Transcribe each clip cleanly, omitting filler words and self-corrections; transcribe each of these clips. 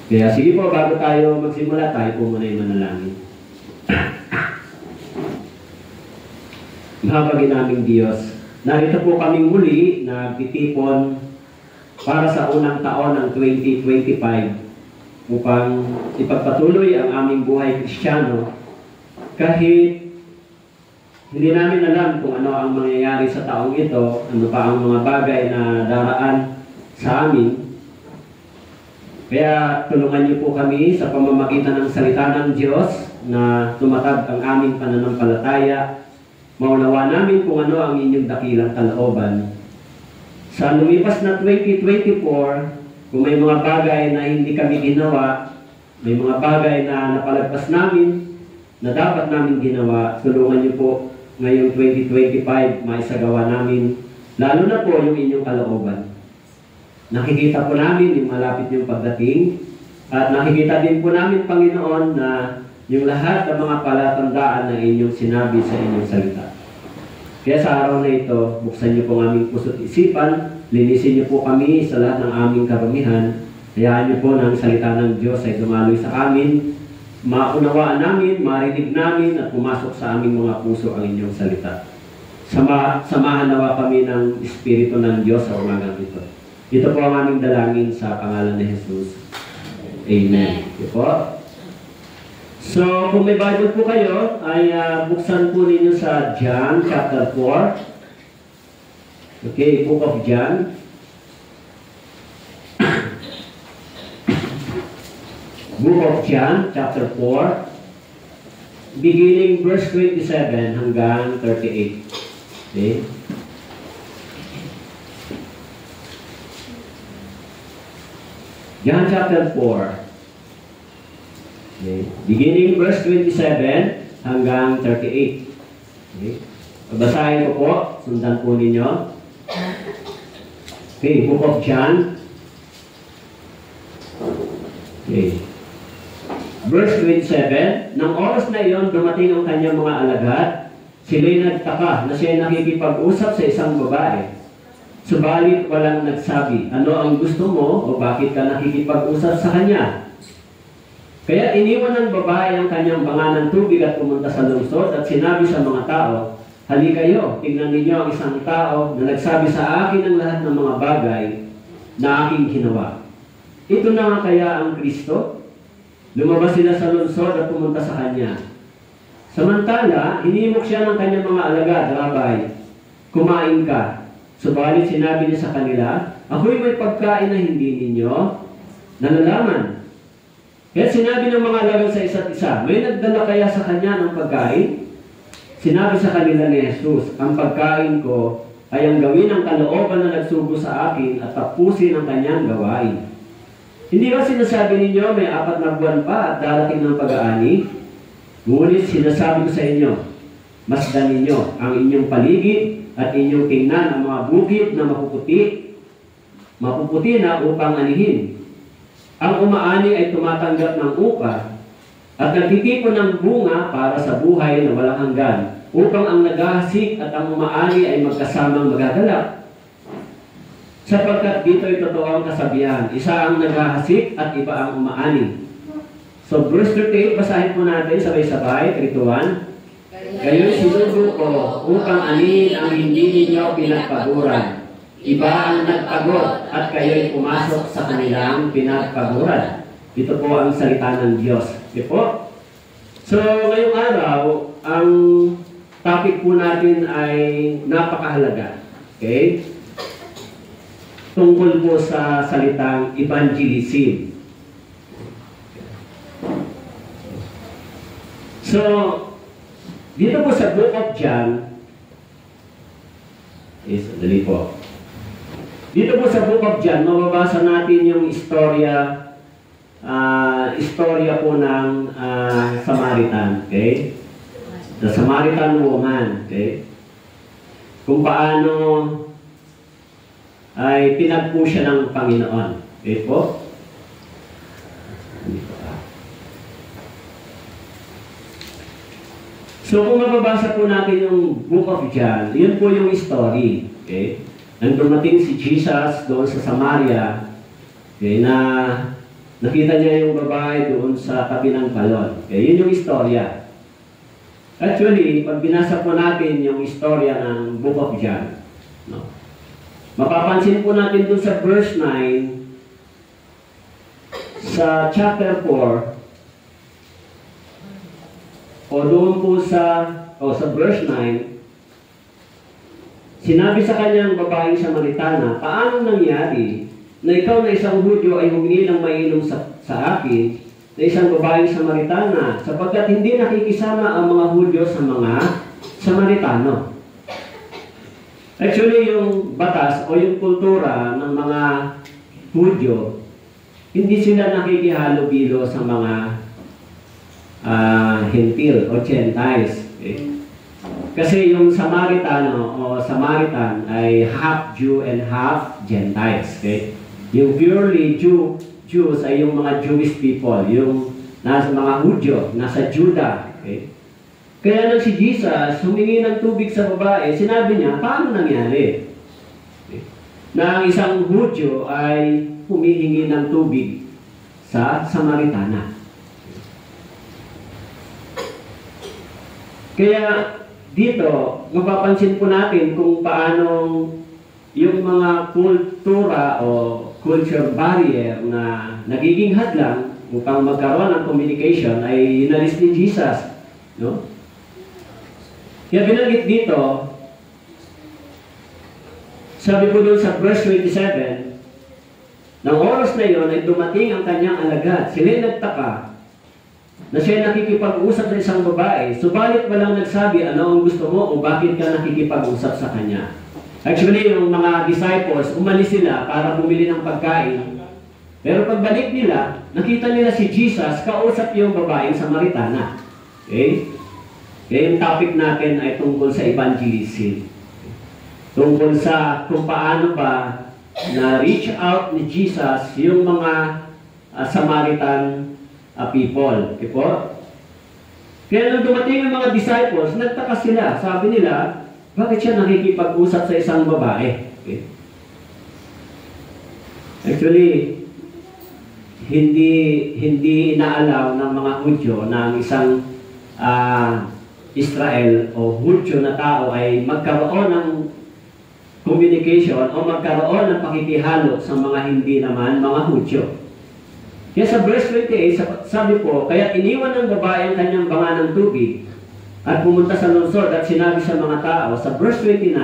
Kaya sige po, bago tayo magsimula, tayo po muna yung manalangin. Mahabagin naming Diyos, narito po kaming muli na titipon para sa unang taon ng 2025 upang ipagpatuloy ang aming buhay Kristiyano kahit hindi namin alam kung ano ang mangyayari sa taong ito, ano pa ang mga bagay na daraan sa amin. Kaya tulungan niyo po kami sa pamamagitan ng salita ng Diyos na tumatag ang aming pananampalataya. Maunawa namin kung ano ang inyong dakilang kalooban. Sa lumipas na 2024, kung may mga bagay na hindi kami ginawa, may mga bagay na napalagpas namin na dapat namin ginawa, tulungan niyo po ngayong 2025 maisagawa namin, lalo na po yung inyong kalooban. Nakikita po namin yung malapit yung pagdating at nakikita din po namin, Panginoon, na yung lahat ng mga palatandaan na inyong sinabi sa inyong salita. Kaya sa araw na ito, buksan niyo po ang aming puso't isipan, linisin niyo po kami sa lahat ng aming karumihan, hayaan niyo po na ang salita ng Diyos ay dumaloy sa amin, maunawaan namin, marinig namin at pumasok sa aming mga puso ang inyong salita. Samahan nawa kami ng Espiritu ng Diyos sa umagang ito. Ito po ang aming dalangin sa pangalan ni Jesus. Amen. Ito po. So, kung may Bible po kayo, ay buksan po ninyo sa John chapter 4. Okay, Book of John. Book of John chapter 4. Beginning verse 27 hanggang 38. Okay. John chapter 4. Okay. Beginning verse 27 hanggang 38. Okay. Babasahin ko po. Sundan po ninyo. Okay. Book of John. Okay. Verse 27. Nang oras na iyon, dumating ang kanyang mga alagad. Sila'y nagtaka na siya nakikipag-usap sa isang babae. Subalit walang nagsabi, ano ang gusto mo o bakit ka nakikipag-usap sa kanya? Kaya iniwan ng babae ang kanyang banganang tubig at pumunta sa lungsod at sinabi sa mga tao, hali kayo, tingnan ninyo ang isang tao na nagsabi sa akin ang lahat ng mga bagay na aking ginawa. Ito na nga kaya ang Kristo? Lumabas sila sa lungsod at pumunta sa kanya. Samantala, hinimok siya ng kanyang mga alagad, Rabay, kumain ka. Subalit sinabi niya sa kanila, ako'y may pagkain na hindi ninyo nalalaman. Kaya sinabi ng mga alagad sa isa't isa, may nagdala kaya sa kanya ng pagkain? Sinabi sa kanila ni Jesus, ang pagkain ko ay ang gawin ng kalooban na nagsugo sa akin at tapusin ang kanyang gawain. Hindi ba sinasabi ninyo may 4 na buwan pa at darating ng pag-aani? Ngunit sinasabi ko sa inyo, masdan ninyo ang inyong paligid at inyong tingnan ang mga bukid na mapuputi na upang anihin. Ang umaani ay tumatanggap ng upa at nagtitipon ng bunga para sa buhay na walang hanggan, upang ang naghahasik at ang umaani ay magkasamang magagalak. Sapagkat dito ay totoo ang kasabihan, isa ang naghahasik at iba ang umaani. So verse 38, basahin po natin sabay-sabay, 31. Kayo'y sinugo ko upang anihin ang hindi ninyo pinagpaguran. Iba ang nagpagod at kayo'y pumasok sa kanilang pinagpaguran. Ito po ang salita ng Diyos. Okay po? So, ngayong araw, ang topic po natin ay napakahalaga. Okay? Tungkol po sa salitang evangelism. So, dito po sa Book of John, dali po. Dito po sa Book of John, mababasa natin yung istorya po ng Samaritan, okay? The Samaritan woman, okay? Kung paano ay pinagpo siya ng Panginoon, okay po? So kung mababasa po natin yung Book of John, yun po yung story. Okay? Nang dumating si Jesus doon sa Samaria, okay, na Nakita niya yung babae doon sa tabi ng balon. Okay, yun yung istorya. Actually, pag binasa po natin yung istorya ng Book of John, no? Mapapansin po natin doon sa verse 9, sa chapter 4, o doon po sa verse 9, sinabi sa kanyang babaeng Samaritana, paano nangyari na ikaw na isang Hudyo ay humingi ng mainom sa akin, na isang babaeng Samaritana, sapagkat hindi nakikisama ang mga Hudyo sa mga Samaritano. Actually, yung batas o yung kultura ng mga Hudyo, hindi sila nakikihalo-bilo sa mga Hentil o Gentiles. Okay? Kasi yung Samaritano o Samaritan ay half Jew and half Gentiles. Okay? Yung purely Jews ay yung mga Jewish people, yung nasa mga Hudyo, nasa Judah. Okay? Kaya nang si Jesus humingi ng tubig sa babae, sinabi niya, paano nangyari? Okay? Na ang isang Hudyo ay humihingi ng tubig sa Samaritana. Kaya dito, mapapansin po natin kung paano yung mga kultura o culture barrier na nagiging hadlang upang magkaroon ng communication ay inalis ni Jesus. No? Kaya binanggit dito, sabi ko doon sa verse 27, ng oras na yon ay dumating ang kanyang alagad. Sila'y nagtaka na siya nakikipag-usap sa isang babae, subalit walang nagsabi ano ang gusto mo o bakit ka nakikipag-usap sa kanya. Actually, yung mga disciples, umalis sila para bumili ng pagkain. Pero pagbalik nila, nakita nila si Jesus, kausap yung babaeng Samaritana. Okay? Kaya yung topic natin ay tungkol sa evangelism. Tungkol sa kung paano ba na-reach out ni Jesus yung mga Samaritan people. Okay po? Kaya nung dumating ang mga disciples, nagtaka sila. Sabi nila, bakit siya nakikipag-usap sa isang babae? Okay. Actually, hindi inaalaw ng mga Hudyo na ang isang Israel o Hudyo na tao ay magkaroon ng communication o magkaroon ng pakikihalo sa mga hindi naman mga Hudyo. Kaya sa verse 28, sabi po, kaya iniwan ng babae ang kanyang banga ng tubig at pumunta sa lungsod at sinabi sa mga tao, sa verse 29,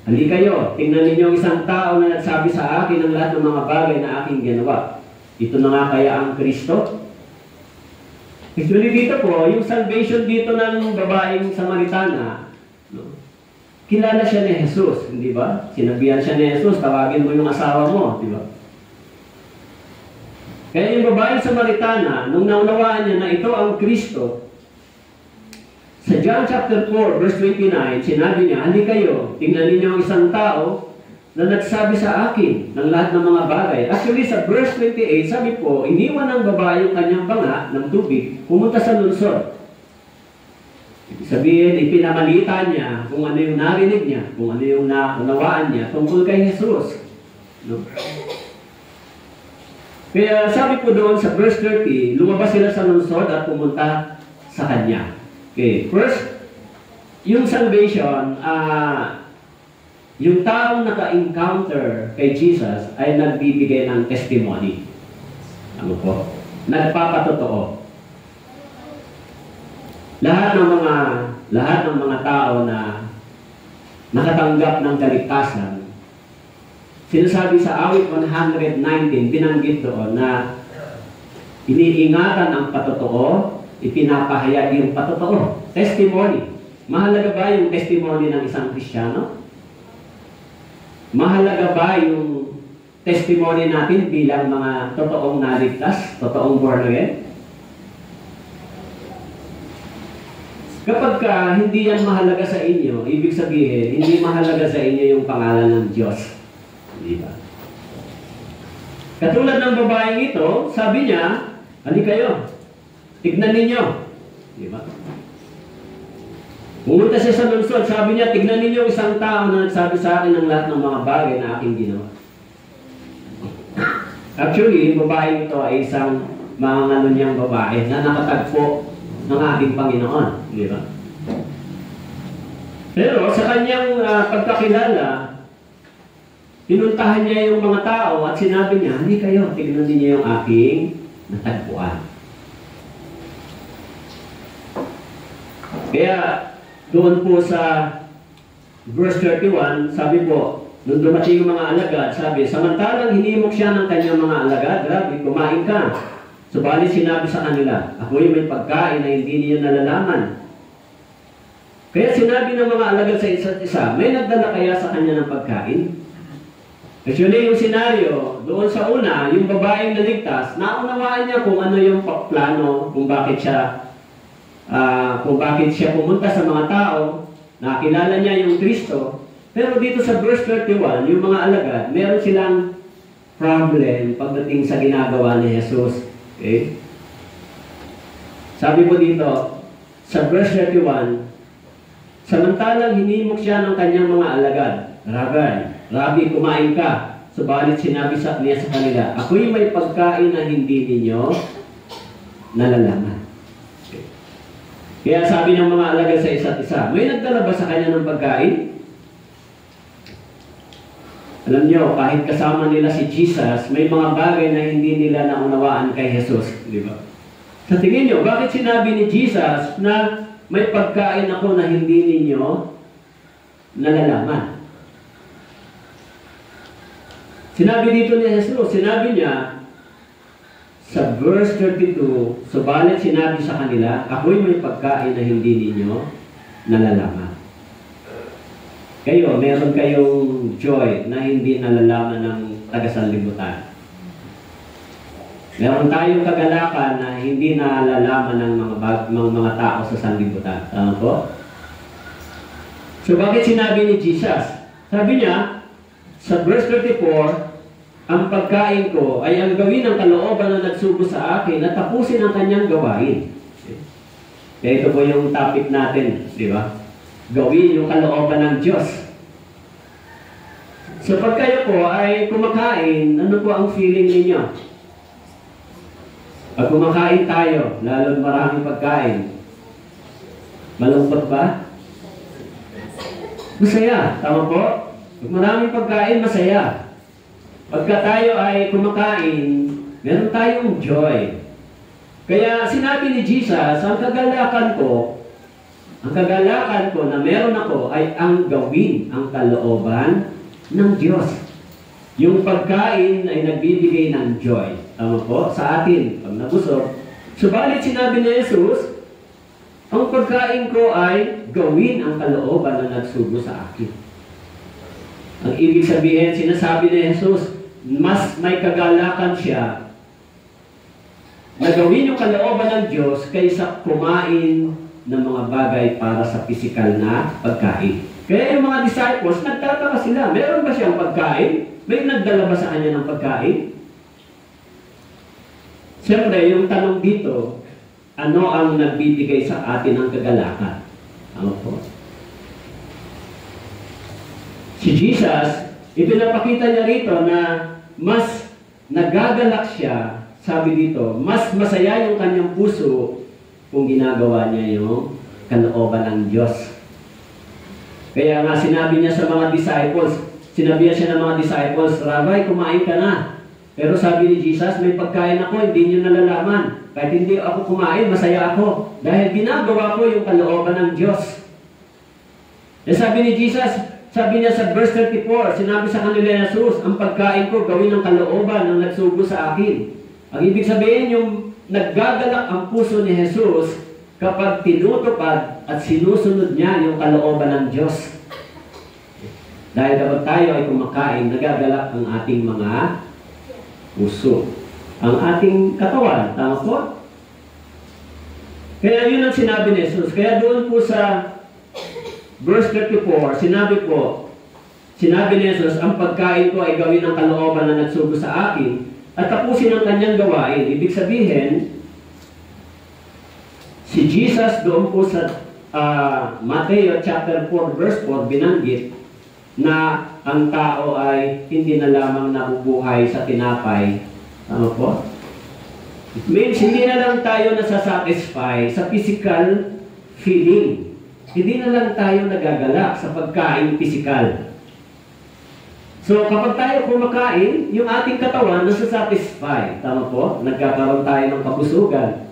hali kayo, tingnan ninyo isang tao na nagsabi sa akin ang lahat ng mga bagay na aking ginawa. Ito na nga kaya ang Kristo? Actually dito po, yung salvation dito ng babaeng Samaritana, no? Kilala siya ni Jesus, hindi ba? Sinabihan siya ni Jesus, tawagin mo yung asawa mo, di ba? Kaya yung babaeng Samaritana, nung naunawaan niya na ito ang Kristo, sa John chapter 4, verse 29, sinabi niya, hali kayo, tingnan ninyo ang isang tao na nagsabi sa akin ng lahat ng mga bagay. Actually, sa verse 28, sabi po, iniwan ng babae yung kanyang banga ng tubig, pumunta sa lungsod. Ibig sabihin, ipinamalita niya kung ano yung narinig niya, kung ano yung naunawaan niya tungkol kay Jesus. No? Kaya sabi po doon sa verse 30, lumabas sila sa lungsod at pumunta sa kanya. Okay, first, yung salvation, yung taong naka-encounter kay Jesus ay nagbibigay ng testimony. Ano po? Nagpapatotoo. Lahat ng mga tao na nakatanggap ng kaligtasan, sinasabi sa awit 119, binanggit doon na iniingatan ang patotoo, ipinapahayag yung patotoo. Testimony. Mahalaga ba yung testimony ng isang Kristiyano? Mahalaga ba yung testimony natin bilang mga totoong naligtas, totoong born again? Kapag hindi yan mahalaga sa inyo, ibig sabihin, hindi mahalaga sa inyo yung pangalan ng Diyos. Di ba? Katulad ng babaeng ito, sabi niya, hali kayo, tignan ninyo. Di ba? Pumunta siya sa lungsod, sabi niya, tignan ninyo isang tao na nagsabi sa akin ng lahat ng mga bagay na aking ginawa. Actually, yung babae ito ay isang mga niyang babae na nakatagpo ng ating Panginoon. Di ba? Pero sa kanyang pagkakilala, pinuntahan niya yung mga tao at sinabi niya, hindi kayo, tignan niyo yung aking natagpuan. Kaya doon po sa verse 31, sabi po, nung dumating yung mga alagad, sabi, samantalang hinimok siya ng kanyang mga alagad, grabe, kumain ka. Subalit sinabi sa kanila, ako'y may pagkain na hindi niyo nalalaman. Kaya sinabi ng mga alagad sa isa't isa, may nagdala kaya sa kanya ng pagkain? Actually, yung senaryo, doon sa una, yung babaeng naligtas, naunawaan niya kung ano yung plano, kung bakit siya pumunta sa mga tao, nakilala niya yung Kristo. Pero dito sa verse 31, yung mga alagad, meron silang problem pagdating sa ginagawa ni Jesus. Okay? Sabi po dito, sa verse 31, samantalang hinimok siya ng kanyang mga alagad, Rabi, kumain ka. Subalit sinabi niya sa kanila, ako'y may pagkain na hindi ninyo nalalaman. Okay. Kaya sabi ng mga alagad sa isa't isa, may nagdala ba sa kanya ng pagkain? Alam niyo, kahit kasama nila si Jesus, may mga bagay na hindi nila naunawaan kay Jesus. Di ba? Sa tingin niyo, bakit sinabi ni Jesus na may pagkain ako na hindi ninyo nalalaman? Sinabi dito ni Jesus, sinabi niya sa verse 32, subalit sinabi sa kanila, ako'y may pagkain na hindi ninyo nalalaman. Kayo, meron kayong joy na hindi nalalaman ng taga-sanlibutan. Meron tayong kagalakan na hindi nalalaman ng mga tao sa sanlibutan. Tama po? So bakit sinabi ni Jesus? Sabi niya, sa verse 34, ang pagkain ko ay ang gawin ng kalooban na nagsugo sa akin at tapusin ang kanyang gawain. Kaya ito po yung topic natin, di ba? Gawin yung kalooban ng Diyos. So pag kayo po ay kumakain, ano po ang feeling ninyo? Pag kumakain tayo, lalo maraming pagkain, malungkot ba? Masaya, tama po? Pag maraming pagkain, masaya. Pagka tayo ay kumakain, meron tayong joy. Kaya sinabi ni Jesus, ang kagalakan ko na meron ako ay ang gawin ang kalooban ng Diyos. Yung pagkain ay nagbibigay ng joy. Tama po? Sa atin, pag nabusog. Subalit sinabi ni Jesus, ang pagkain ko ay gawin ang kalooban na nagsugo sa akin. Ang ibig sabihin, sinasabi ni Jesus, mas may kagalakan siya na gawin yung kalooban ng Diyos kaysa kumain ng mga bagay para sa pisikal na pagkain. Kaya yung mga disciples, nagtataka sila, meron ba siyang pagkain? May nagdala ba sa kanya ng pagkain? Siyempre, yung tanong dito, ano ang nagbibigay sa atin ng kagalakan? Ano po? Si Jesus, ipinapakita niya rito na mas nagagalak siya, sabi dito, mas masaya yung kanyang puso kung ginagawa niya yung kalooban ng Diyos. Kaya nga sinabi niya sa mga disciples, sinabihan siya ng mga disciples, Rabbi, kumain ka na. Pero sabi ni Jesus, may pagkain ako, hindi niyo nalalaman. Kahit hindi ako kumain, masaya ako. Dahil ginagawa ko yung kalooban ng Diyos. E sabi ni Jesus, sabi niya sa verse 34, sinabi sa kanila ni Jesus, ang pagkain ko gawin ng kalooban ng nagsugo sa akin. Ang ibig sabihin, yung naggagalak ang puso ni Jesus kapag tinutupad at sinusunod niya yung kalooban ng Diyos. Dahil kapag tayo ay kumakain, nagagalak ang ating mga puso. Ang ating katawan, tama po? Kaya yun ang sinabi ni Jesus. Kaya doon po sa verse 34, sinabi ni Jesus, ang pagkain ko ay gawin ng kalooban na nagsugo sa akin at tapusin ang kanyang gawain. Ibig sabihin, si Jesus doon po sa Mateo chapter 4 verse 4 binanggit na ang tao ay hindi na lamang nabubuhay sa tinapay Tama po? It means, hindi na lang tayo nasasatisfy sa physical feeling. Hindi na lang tayo nagagalak sa pagkain physical. So, kapag tayo kumakain, yung ating katawan nasasatisfy. Tama po? Nagkakaroon tayo ng kabusugan.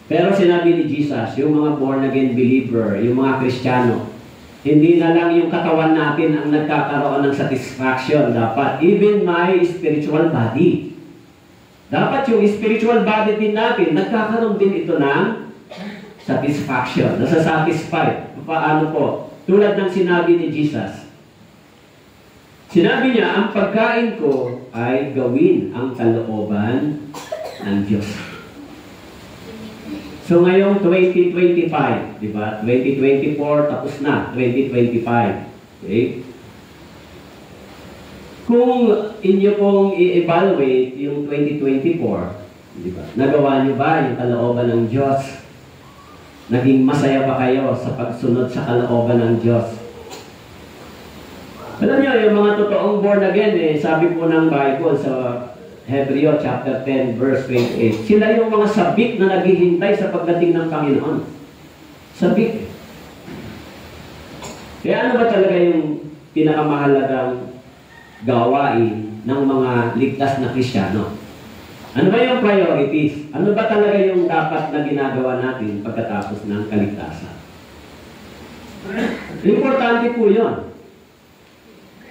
Pero sinabi ni Jesus, yung mga born-again believer, yung mga Kristiyano, hindi na lang yung katawan natin ang nagkakaroon ng satisfaction. Dapat, even my spiritual body. Dapat yung spiritual body din natin, nagkakaroon din ito ng satisfaction. Nasasatisfy. Paano po? Tulad ng sinabi ni Jesus. Sinabi niya, ang pagkain ko ay gawin ang kalooban ng Diyos. So ngayong 2025, di ba? 2024 tapos na, 2025. Okay? Kung inyo pong i-evaluate yung 2024, di ba? Nagawa niyo ba yung kalooban ng Diyos? Naging masaya ba kayo sa pagsunod sa kalooban ng Diyos? Alam niyo, yung mga totoong born again, sabi po ng Bible sa Hebreo chapter 10, verse 28, sila yung mga sabik na naghihintay sa pagdating ng Panginoon. Sabik. Kaya ano ba talaga yung pinakamahalagang gawain ng mga ligtas na Kristiyano? Ano ba yung priorities? Ano ba talaga yung dapat na ginagawa natin pagkatapos ng kaligtasan? Importante po yun.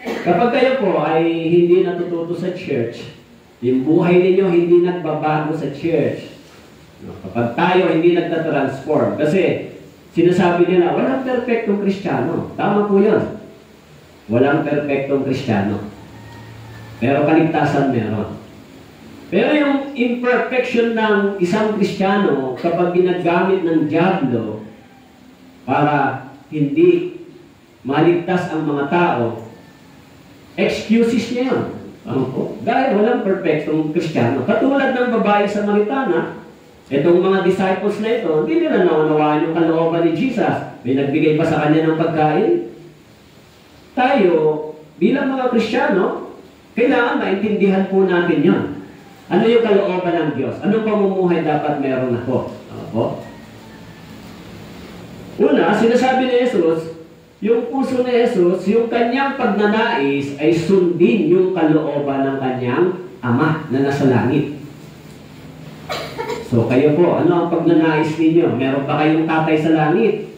Kapag kayo po ay hindi natututo sa church, yung buhay ninyo hindi nagbabago sa church, kapag tayo hindi nagtatransform, kasi sinasabi nila, walang perfectong Kristiyano. Tama po yun. Walang perfectong Kristiyano. Pero kaligtasan meron. Pero yung imperfection ng isang Kristiyano, kapag ginagamit ng diablo para hindi maligtas ang mga tao, excuses niya yun. Dahil walang perfectong Kristiyano. Katulad ng babae Samaritana, itong mga disciples na ito, hindi nila naunawaan yung kalooban ni Jesus. May nagbigay pa sa kanya ng pagkain. Tayo, bilang mga Kristiyano, kailangan maintindihan po natin yun. Ano yung kalooban ng Diyos? Anong pamumuhay dapat meron ako? Una, sinasabi ni Jesus, yung puso ni Jesus, yung kanyang pagnanais ay sundin yung kalooban ng kanyang Ama na nasa langit. So kayo po, ano ang pagnanais ninyo? Meron ba kayong tatay sa langit?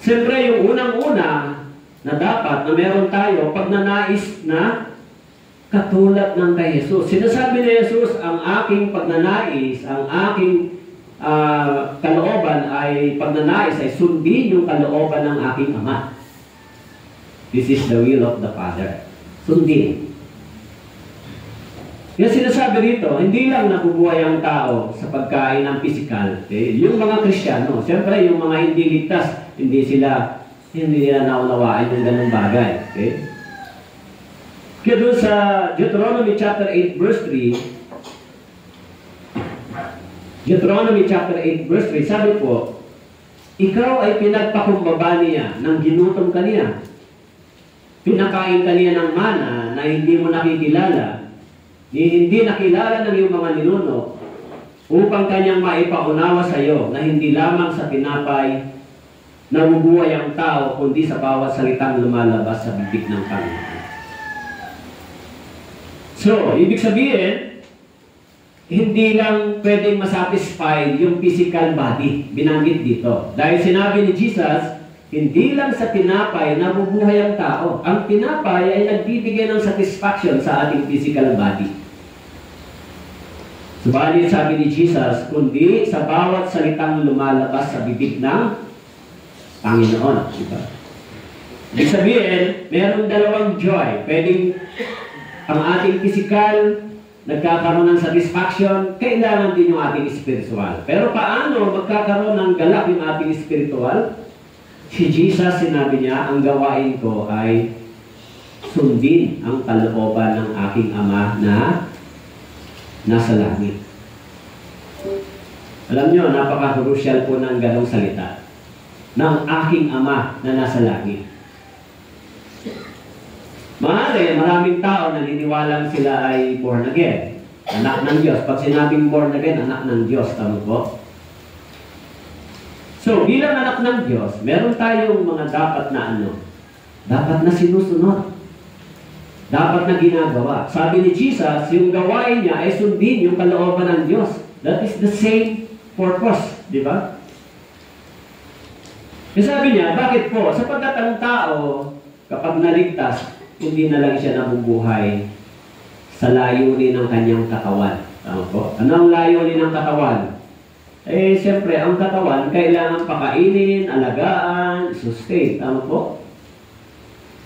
Siyempre, yung unang-una na dapat na meron tayo, pagnanais na katulad ng kay Jesus. Sinasabi ni Jesus, ang aking pagnanais, ang aking kalooban ay pagnanais ay sundin yung kalooban ng aking Ama. This is the will of the Father. Sundin. Yung sinasabi rito, hindi lang nabubuhay ang tao sa pagkain ng pisikal. Okay? Yung mga Kristiyano, siyempre yung mga hindi ligtas, hindi nila naunawaan yung ganung bagay. Okay? Kaya doon sa Deuteronomy chapter 8 verse 3, Deuteronomy chapter 8 verse 3, sabi po, ikaw ay pinagpakumbaba niya ng ginutom kaniya. Pinakain kaniya ng mana na hindi mo nakikilala, hindi nakilala ng iyong mga ninuno, upang kanyang maipaunawa sa iyo na hindi lamang sa tinapay nabubuhay ang tao, kundi sa bawat salitang lumalabas sa bibig ng Panginoon. So, ibig sabihin, hindi lang pwedeng masatisfy yung physical body, binanggit dito. Dahil sinabi ni Jesus, hindi lang sa tinapay nabubuhay ang tao. Ang tinapay ay nagbibigay ng satisfaction sa ating physical body. Subalit sabi ni Jesus, kundi sa bawat salitang lumalabas sa bibig ng Panginoon. Diba? Ibig sabihin, mayroong dalawang joy. Pwedeng ang ating physical nagkakaroon ng satisfaction, kailangan din yung ating spiritual. Pero paano magkakaroon ng galak yung ating spiritual? Si Jesus, sinabi niya, ang gawain ko ay sundin ang kalooban ng aking Ama na nasa langit. Alam niyo, napaka-crucial po ng ganong salita. Ng aking Ama na nasa langit. Maraming tao naniniwalang sila ay born again. Anak ng Diyos. Pag sinabing born again, anak ng Diyos. Tama po? So, bilang anak ng Diyos, meron tayong mga dapat na sinusunod. Dapat na ginagawa. Sabi ni Jesus, yung gawain niya ay sundin yung kalooban ng Diyos. That is the same purpose. Di ba? Sabi niya, bakit po? Sapagkat ang tao, kapag naligtas, hindi na lang siya nabubuhay sa layunin ng kanyang katawan. Tama po? Ano ang layunin ng katawan? Siyempre, ang katawan, kailangan pakainin, alagaan, sustain. Tama po?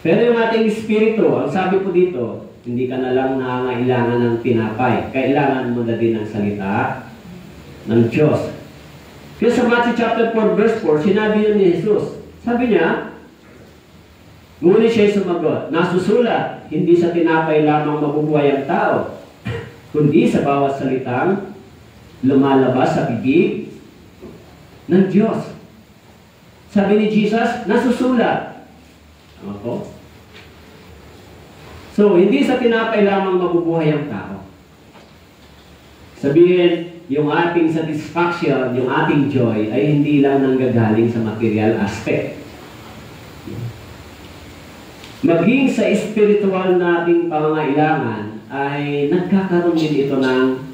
Pero yung ating espiritu, ang sabi po dito, hindi ka na lang nangangailangan ng tinapay. Kailangan mo na din ng salita ng Diyos. Kaya sa Matthew chapter 4, verse 4, sinabi yun ni Jesus. Sabi niya, ngunit siya sumagot, nasusulat, hindi sa tinapay lamang mabubuhay ang tao, kundi sa bawat salitang lumalabas sa bibig ng Diyos. Sabi ni Jesus, nasusulat. Ano po? So, hindi sa tinapay lamang mabubuhay ang tao. Sabihin, yung ating satisfaction, yung ating joy, ay hindi lang nanggagaling sa material aspect. Maging sa spiritual nating pangangailangan ay nagkakaroon din ito ng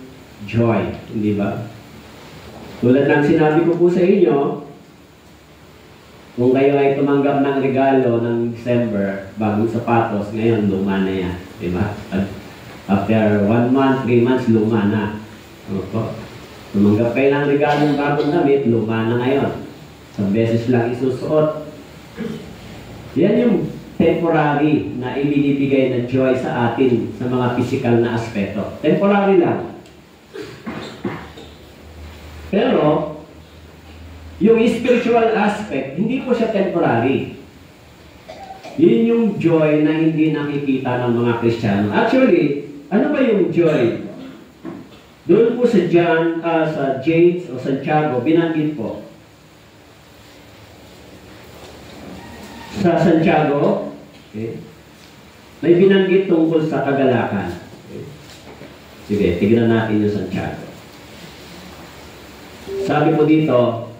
joy, hindi ba? Tulad ng sinabi ko po sa inyo, kung kayo ay tumanggap ng regalo ng December, bagong sapatos, ngayon luma na yan, di ba? After 1 month, 3 months, luma na. Opo. Tumanggap kayo ng regalo ng bagong damit, luma na ngayon. Isang beses lang isusuot. Yan yung temporary na ibinibigay na joy sa atin sa mga physical na aspeto. Temporary lang. Pero, yung spiritual aspect, hindi po siya temporary. Yun yung joy na hindi nakikita ng mga Kristiyano. Actually, ano ba yung joy? Doon po sa sa James o Santiago, binanggit po. Sa Santiago, okay, may binanggit tungkol sa kagalakan. Okay. Sige, tignan natin yung Santiago. Sabi po dito,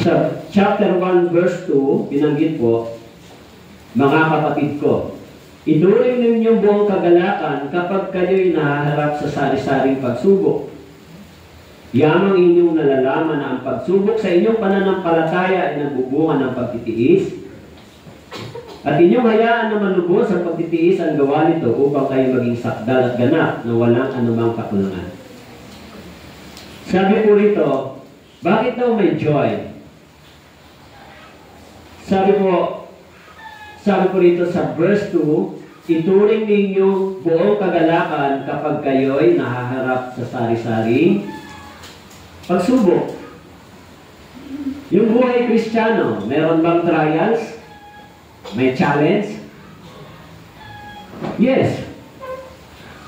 sa chapter 1 verse 2, binanggit po, mga kapatid ko, ituring ninyong buong kagalakan kapag kayo'y nahaharap sa sari-saring pagsubok. Yamang inyong nalalaman na ang pagsubok sa inyong pananampalataya ay nagbubunga ng pagtitiis, at inyong hayaan na malubos ang pagtitiis ang gawa nito upang kayo maging sakdal at ganap na walang anumang kakulangan. Sabi po rito, bakit daw may joy? Sabi po rito sa verse 2, ituring ninyong buong kagalakan kapag kayo'y nahaharap sa sari-saring pagsubok. Yung buhay Kristiyano, meron bang trials? May challenge? Yes.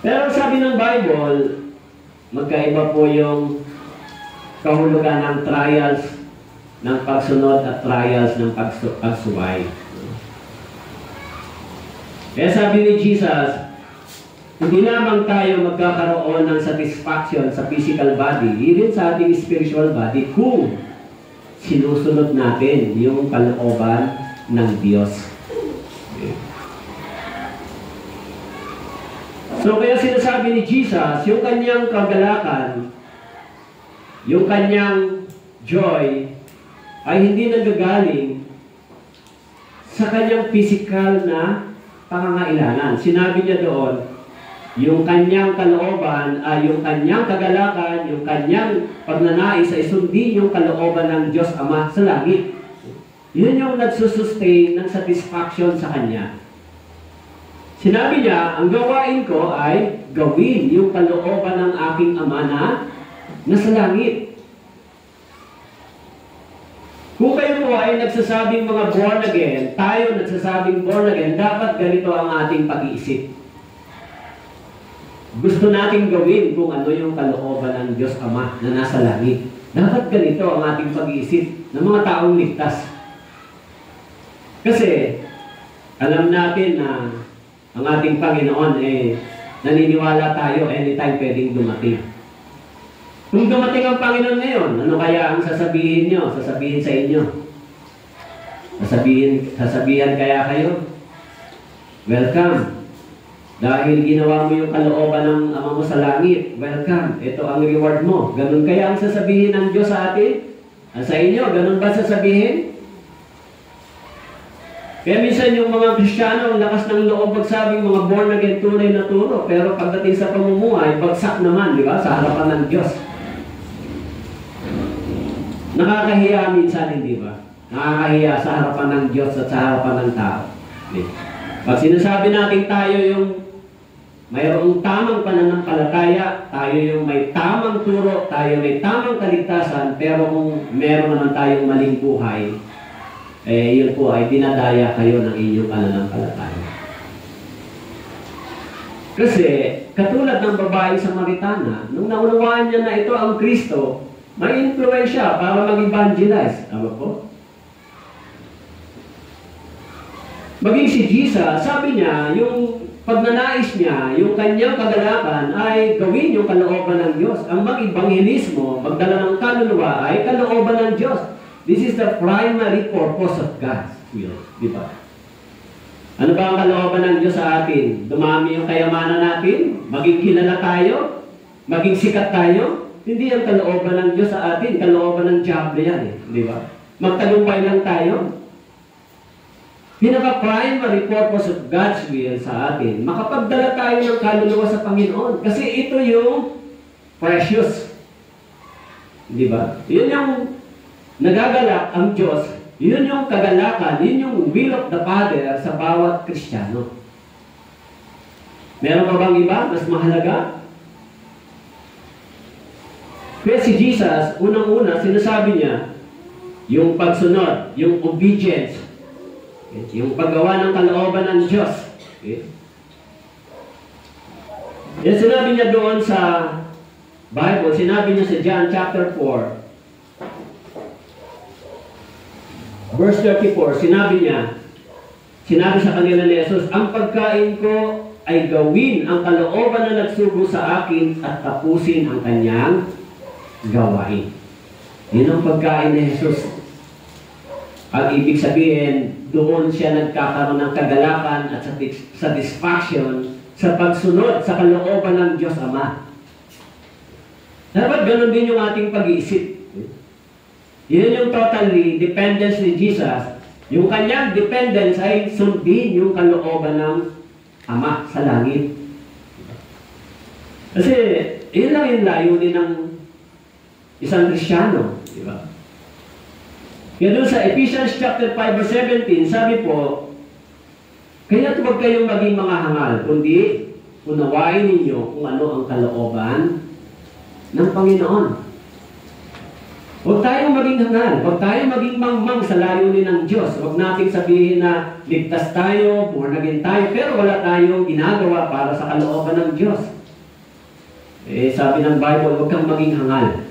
Pero sabi ng Bible, magkaiba po yung kahulugan ng trials ng pagsunod at trials ng pagsuway. Kaya sabi ni Jesus, hindi lamang tayo magkakaroon ng satisfaction sa physical body, even sa ating spiritual body, kung sinusunod natin yung kalooban ng Diyos. Okay. So kaya sinasabi ni Jesus, yung kanyang kagalakan, yung kanyang joy, ay hindi nanggagaling sa kanyang physical na pangangailangan. Sinabi niya doon, yung kanyang kalooban ay yung kanyang kagalakan, yung kanyang pagnanais ay sundin yung kalooban ng Diyos Ama sa langit. Yun yung nagsusustain ng satisfaction sa kanya. Sinabi niya, ang gawain ko ay gawin yung kalooban ng aking Ama na nasa langit. Kung kayo po ay nagsasabing mga born again, tayo nagsasabing born again, dapat ganito ang ating pag-iisip. Gusto nating gawin kung ano yung kalooban ng Diyos Ama na nasa langit. Dapat ganito ang ating pag-iisip ng mga taong ligtas. Kasi, Alam natin na ang ating Panginoon naniniwala tayo anytime pwedeng dumating. Kung dumating ang Panginoon ngayon, ano kaya ang sasabihin nyo? Sasabihin sa inyo? Sasabihan kaya kayo? Welcome. Dahil ginawa mo yung kalooban ng Ama mo sa langit, welcome. Ito ang reward mo. Ganun kaya ang sasabihin ng Diyos sa atin? Sa inyo, ganun ba sasabihin? Kaya minsan yung mga Kristiyano, ang lakas ng loob magsabing mga born again tunay na turo, pero pagdating sa pamumuhay, bagsak naman, di ba? Sa harapan ng Diyos. Nakakahiya minsan, hindi ba? Nakakahiya sa harapan ng Diyos at sa harapan ng tao. Pag sinasabi natin tayo yung mayroong tamang pananampalataya, tayo yung may tamang turo, tayo may tamang kaligtasan, pero kung meron naman tayong maling buhay, yun po ay dinadaya kayo ng inyong pananampalataya. Kasi, katulad ng babaeng Samaritana, nung naunawaan niya na ito ang Kristo, may influensya para mag-evangelize. Tama po? Maging si Jesus, sabi niya, yung pagnanais niya, yung kanyang kagalakan ay gawin yung kalooban ng Diyos. Ang mag-ebanghelismo, magdala ng kaluluwa ay kalooban ng Diyos. This is the primary purpose of God's will. Di ba? Ano ba ang kalooban ng Diyos sa atin? Dumami yung kayamanan natin? Maging kilala tayo? Maging sikat tayo? Hindi ang kalooban ng Diyos sa atin. Kalooban ng Diablo yan. Di ba? Magtagumpay lang tayo. Pinaka-primary purpose of God's will sa atin, makapagdala tayo ng kaluluwa sa Panginoon. Kasi ito yung precious. Di ba? Yun yung nagagalak ang Diyos. Yun yung kagalakan, yun yung will of the Father sa bawat Kristiyano. Meron pa bang iba? Mas mahalaga? Kaya si Jesus, unang-una, sinasabi niya, yung pagsunod, yung obedience, yung paggawa ng kalooban ng Diyos. Okay? Yan sinabi niya doon sa Bible, sinabi niya sa John chapter 4, verse 34, sinabi sa kanila ni Jesus, ang pagkain ko ay gawin ang kalooban na nagsugo sa akin at tapusin ang kanyang gawain. Yun ang pagkain ni Jesus. Ang ibig sabihin, doon siya nagkakaroon ng kagalakan at satisfaction sa pagsunod sa kalooban ng Diyos Ama. Dapat ganun din yung ating pag-iisip. Yun yung totally dependence ni Jesus. Yung kanyang dependence ay sundin yung kalooban ng Ama sa langit. Kasi, yun lang yung layunin ng isang Kristiyano. Di ba? Kaya doon sa Ephesians chapter 5 verse 17, sabi po, kaya huwag kayong maging mga hangal, kundi unawain ninyo kung ano ang kalooban ng Panginoon. Huwag tayong maging hangal, huwag tayong maging mangmang sa layunin ng Diyos. Huwag nating sabihin na ligtas tayo, born again tayo, pero wala tayong ginagawa para sa kalooban ng Diyos. Sabi ng Bible, huwag kang maging hangal.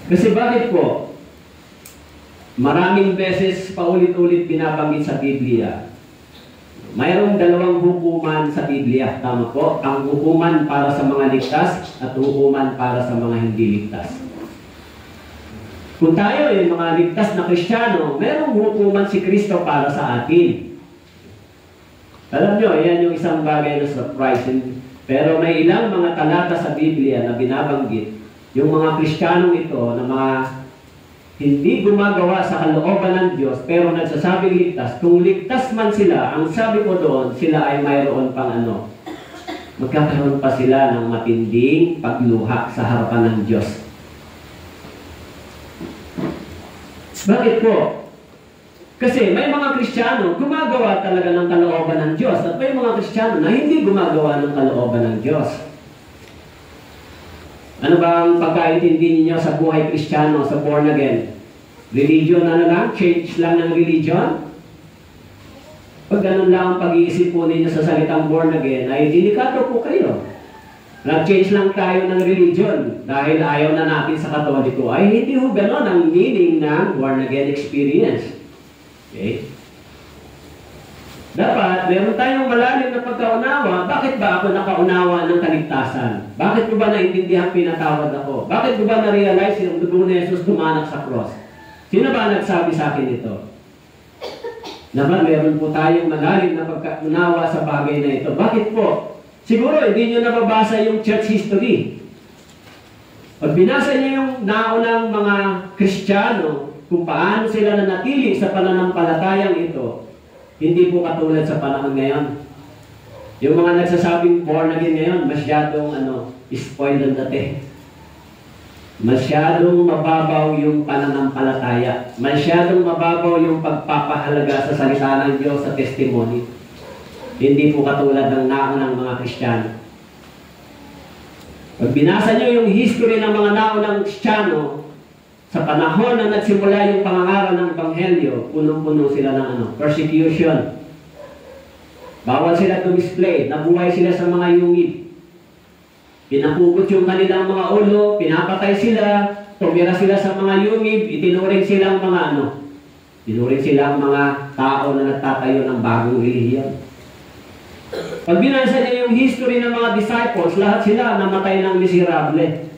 Kasi bakit po? Maraming beses paulit-ulit binabanggit sa Biblia. Mayroong dalawang hukuman sa Biblia. Tama po? Ang hukuman para sa mga ligtas at hukuman para sa mga hindi ligtas. Kung tayo ay mga ligtas na Kristiyano, mayroong hukuman si Kristo para sa atin. Alam nyo, yan yung isang bagay na surprising. Pero may ilang mga talata sa Biblia na binabanggit yung mga Kristiyanong ito na mga hindi gumagawa sa kalooban ng Diyos pero nagsasabing ligtas. Kung ligtas man sila, ang sabi ko doon, sila ay mayroon pang magkakaroon pa sila ng matinding pagluha sa harapan ng Diyos. Bakit po? Kasi may mga Kristiyano gumagawa talaga ng kalooban ng Diyos at may mga Kristiyano na hindi gumagawa ng kalooban ng Diyos. Ano ba ang pagkaintindi niyo sa buhay Kristiyano, sa born again? Religion lang? Change lang ng religion? Pag ganun lang ang pag-iisip po ninyo sa salitang born again, ay delikado po kayo. Nag-change lang tayo ng religion dahil ayaw na natin sa Katoliko. Ay hindi ho ganun ang meaning ng born again experience. Okay? Dapat, meron tayong malalim na pagkaunawa. Bakit ba ako nakaunawa ng kaligtasan? Bakit ko ba naintindihan pinatawad ako? Bakit ko ba na-realize yung dugo ni Jesus dumanak sa cross? Sino ba nagsabi sa akin ito? Naman, meron po tayong malalim na pagkaunawa sa bagay na ito. Bakit po? Siguro, hindi nyo nababasa yung church history. Pag binasa nyo yung naunang mga Kristiyano, kung paano sila nanatili sa pananampalatayang ito, hindi po katulad sa panahon ngayon. Yung mga nagsasabing born again ngayon, masyadong spoiled ang dati. Masyadong mababaw yung pananampalataya. Masyadong mababaw yung pagpapahalaga sa salita ng Diyos sa testimony. Hindi po katulad ng naunang mga Kristiyano. Pag binasa nyo yung history ng mga naunang Kristiyano, sa panahon na nagsimula yung pangangaral ng Ebanghelyo, punong-puno sila ng persecution. Bawal sila to-display, nabuhay sila sa mga yungib. Pinapugot yung kanilang mga ulo, pinapatay sila, tumira sila sa mga yungib, itinuring silang tinuring silang mga tao na nagtatayo ng bagong relihiyon. Pag binasa niyo yung history ng mga disciples, lahat sila namatay ng miserable.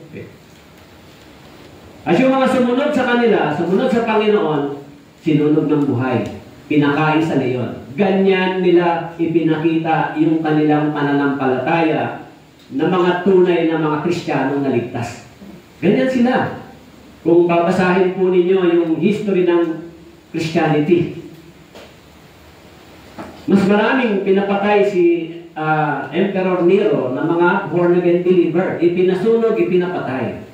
At yung mga sumunod sa kanila, sumunod sa Panginoon, sinunog ng buhay. Pinakain sa leyon. Ganyan nila ipinakita yung kanilang pananampalataya na mga tunay na mga Kristiyanong naligtas. Ganyan sila. Kung babasahin po ninyo yung history ng Christianity, mas maraming pinapatay si Emperor Nero na mga born-again believer. Ipinasunog, ipinapatay.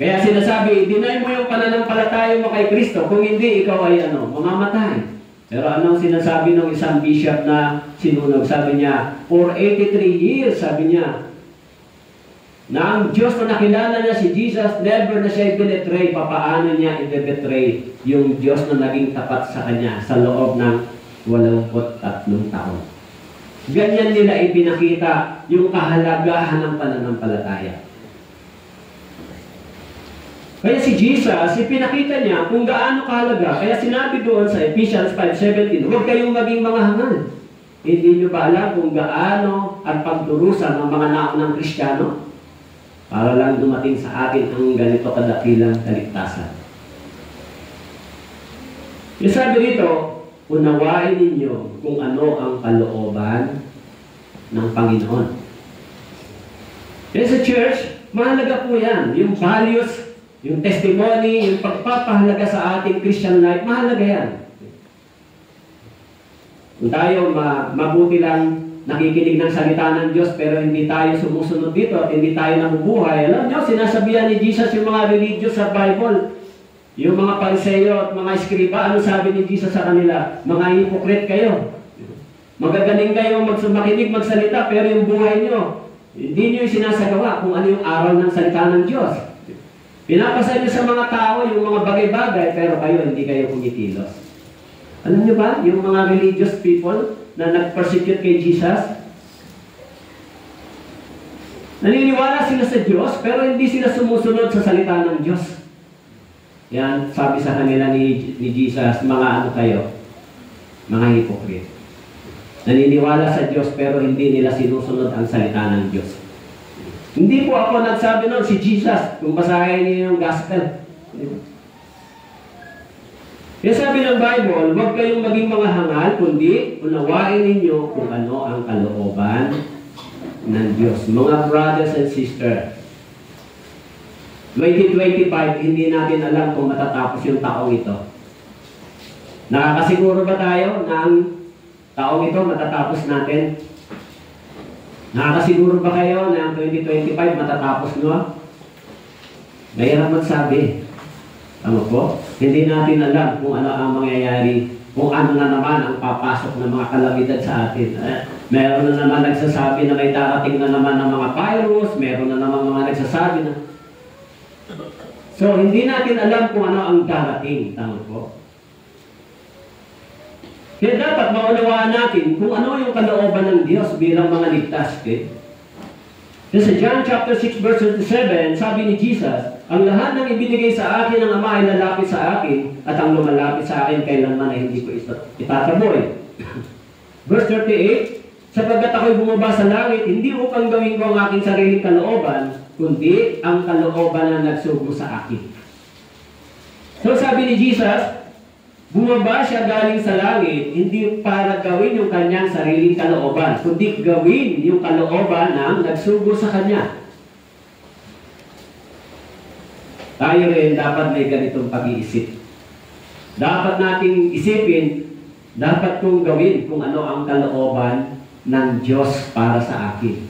Kaya sinasabi, deny mo yung pananampalataya mo kay Kristo, kung hindi, ikaw ay mamamatay. Pero anong sinasabi ng isang bishop na sinunog? Sabi niya, for 83 years, sabi niya, na ang Diyos na nakilala niya si Jesus, never na siya i-betray. Papaano niya i-betray yung Diyos na naging tapat sa kanya sa loob ng 83 taon. Ganyan nila ipinakita yung kahalagahan ng pananampalataya. Kaya si Jesus, ipinakita niya kung gaano kahalaga. Kaya sinabi doon sa Ephesians 5:17, huwag kayong maging mga hangal. Hindi nyo ba alam kung gaano ang pagturusan ng mga naunang Kristiyano? Para lang dumating sa atin ang ganito kadakilang kaligtasan. Yung sabi rito, unawain ninyo kung ano ang kalooban ng Panginoon. Kaya sa church, mahalaga po yan. Yung values, yung testimony, yung pagpapahalaga sa ating Christian life, mahalaga yan. Kung tayo mabuti lang nakikinig ng salita ng Diyos pero hindi tayo sumusunod dito at hindi tayo nabubuhay, alam nyo, sinasabihan ni Jesus yung mga religious sa Bible, yung mga Pariseo at mga Eskriba, ano sabi ni Jesus sa kanila? Mga hypocrite kayo. Magagaling kayo makinig, magsalita, pero yung buhay nyo, hindi nyo yung sinasagawa kung ano yung aral ng salita ng Diyos. Pinapasa nyo sa mga tao yung mga bagay-bagay, pero kayo, hindi kayo kumikilos. Alam nyo ba, yung mga religious people na nag-persecute kay Jesus, naniniwala sila sa Diyos, pero hindi sila sumusunod sa salita ng Diyos. Yan, sabi sa kanila ni Jesus, mga ano kayo? Mga hypocrite. Naniniwala sa Diyos, pero hindi nila sinusunod ang salita ng Diyos. Hindi po ako nagsabi noon, si Jesus, kung basahin niyo yung gospel. Kaya sabi ng Bible, huwag kayong maging mga hangal, kundi unawain ninyo kung ano ang kalooban ng Diyos. Mga brothers and sisters, 2025, hindi natin alam kung matatapos yung taong ito. Nakakasiguro ba tayo na ang taong ito matatapos natin? Nakakasiguro ba kayo na ang 2025 matatapos nyo? Mahirap magsabi. Ano po? Hindi natin alam kung ano ang mangyayari, kung ano na naman ang papasok ng mga kalamidad sa atin. Meron na naman nagsasabi na may darating na naman ng mga virus, meron na naman mga nagsasabi na. So, hindi natin alam kung ano ang darating. Tama po? Kaya dapat maunawaan natin kung ano yung kalooban ng Diyos bilang mga ligtas. Okay? Sa John chapter 6 verse 27, sabi ni Jesus, ang lahat ng ibinigay sa akin ng Ama ay lalapit sa akin at ang lumalapit sa akin kailanman ay hindi ko itataboy. Verse 38, sapagkat ako'y bumaba sa langit, hindi upang gawin ko ang aking sariling kalooban, kundi ang kalooban na nagsugo sa akin. So sabi ni Jesus, bumaba siya galing sa langit, hindi para gawin yung kanyang sariling kalooban, kundi gawin yung kalooban ng nagsugo sa kanya. Tayo rin dapat may ganitong pag-iisip. Dapat nating isipin, dapat kong gawin kung ano ang kalooban ng Diyos para sa akin.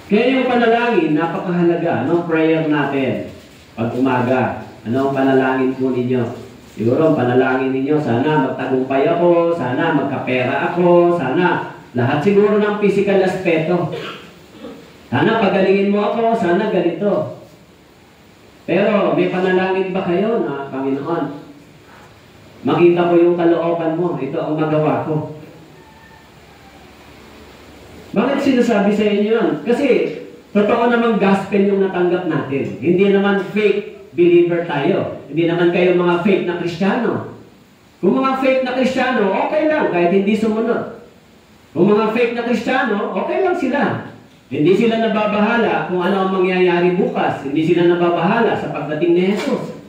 Kaya yung panalangin, napakahalaga. Anong prayer natin? Pag umaga, anong panalangin po ninyo? Siguro ang panalangin ninyo, sana magtagumpay ako, sana magkapera ako, sana lahat siguro ng physical aspeto. Sana pagalingin mo ako, sana ganito. Pero may panalangin ba kayo na, Panginoon, makita ko yung kalooban mo, ito ang magawa ko. Bakit sinasabi sa inyo yun? Kasi totoo namang gospel yung natanggap natin. Hindi naman fake believer tayo. Hindi naman kayo mga fake na Kristiyano. Kung mga fake na Kristiyano, okay lang kahit hindi sumunod. Kung mga fake na Kristiyano, okay lang sila. Hindi sila nababahala kung ano ang mangyayari bukas. Hindi sila nababahala sa pagdating ni Jesus.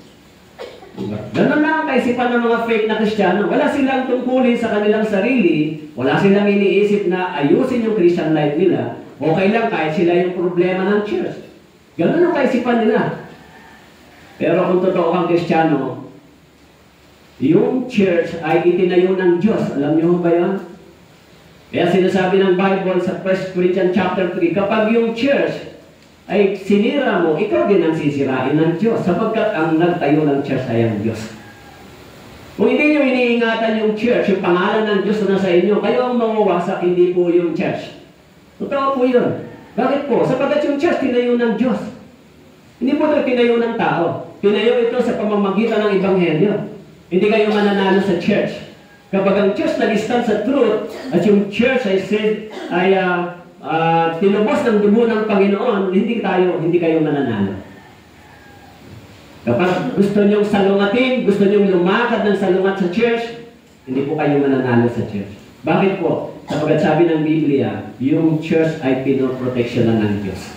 Ganun lang ang kaisipan ng mga fake na Kristiyano. Wala silang tungkulin sa kanilang sarili. Wala silang iniisip na ayusin yung Christian life nila. Okay lang kahit sila yung problema ng church. Ganun ang kaisipan nila. Pero kung totoo kang Kristiyano, yung church ay itinayo ng Diyos. Alam niyo ba yan? Kaya sinasabi ng Bible sa 1 Corinthians chapter 3, kapag yung church ay sinira mo, ikaw din ang sisirain ng Diyos, sapagkat ang nagtayo ng church ay ang Diyos. Kung hindi nyo iniingatan yung church, yung pangalan ng Diyos na sa inyo, kayo ang mawawasak, hindi po yung church. Totoo po yun. Bakit po? Sapagkat yung church tinayo ng Diyos. Hindi po ito tinayo ng tao. Tinayo ito sa pamamagitan ng Ebanghelyo. Hindi kayo mananalo sa church. Kapag ang church nag-stand sa truth, at yung church ay tinubos ng dugo ng Panginoon, hindi kayo mananalo. Kapag gusto niyong salungatin, gusto niyong lumakad ng salungat sa church, hindi po kayo mananalo sa church. Bakit po? Sapagkat sabi ng Biblia, yung church ay pinoproteksyonan ng Diyos.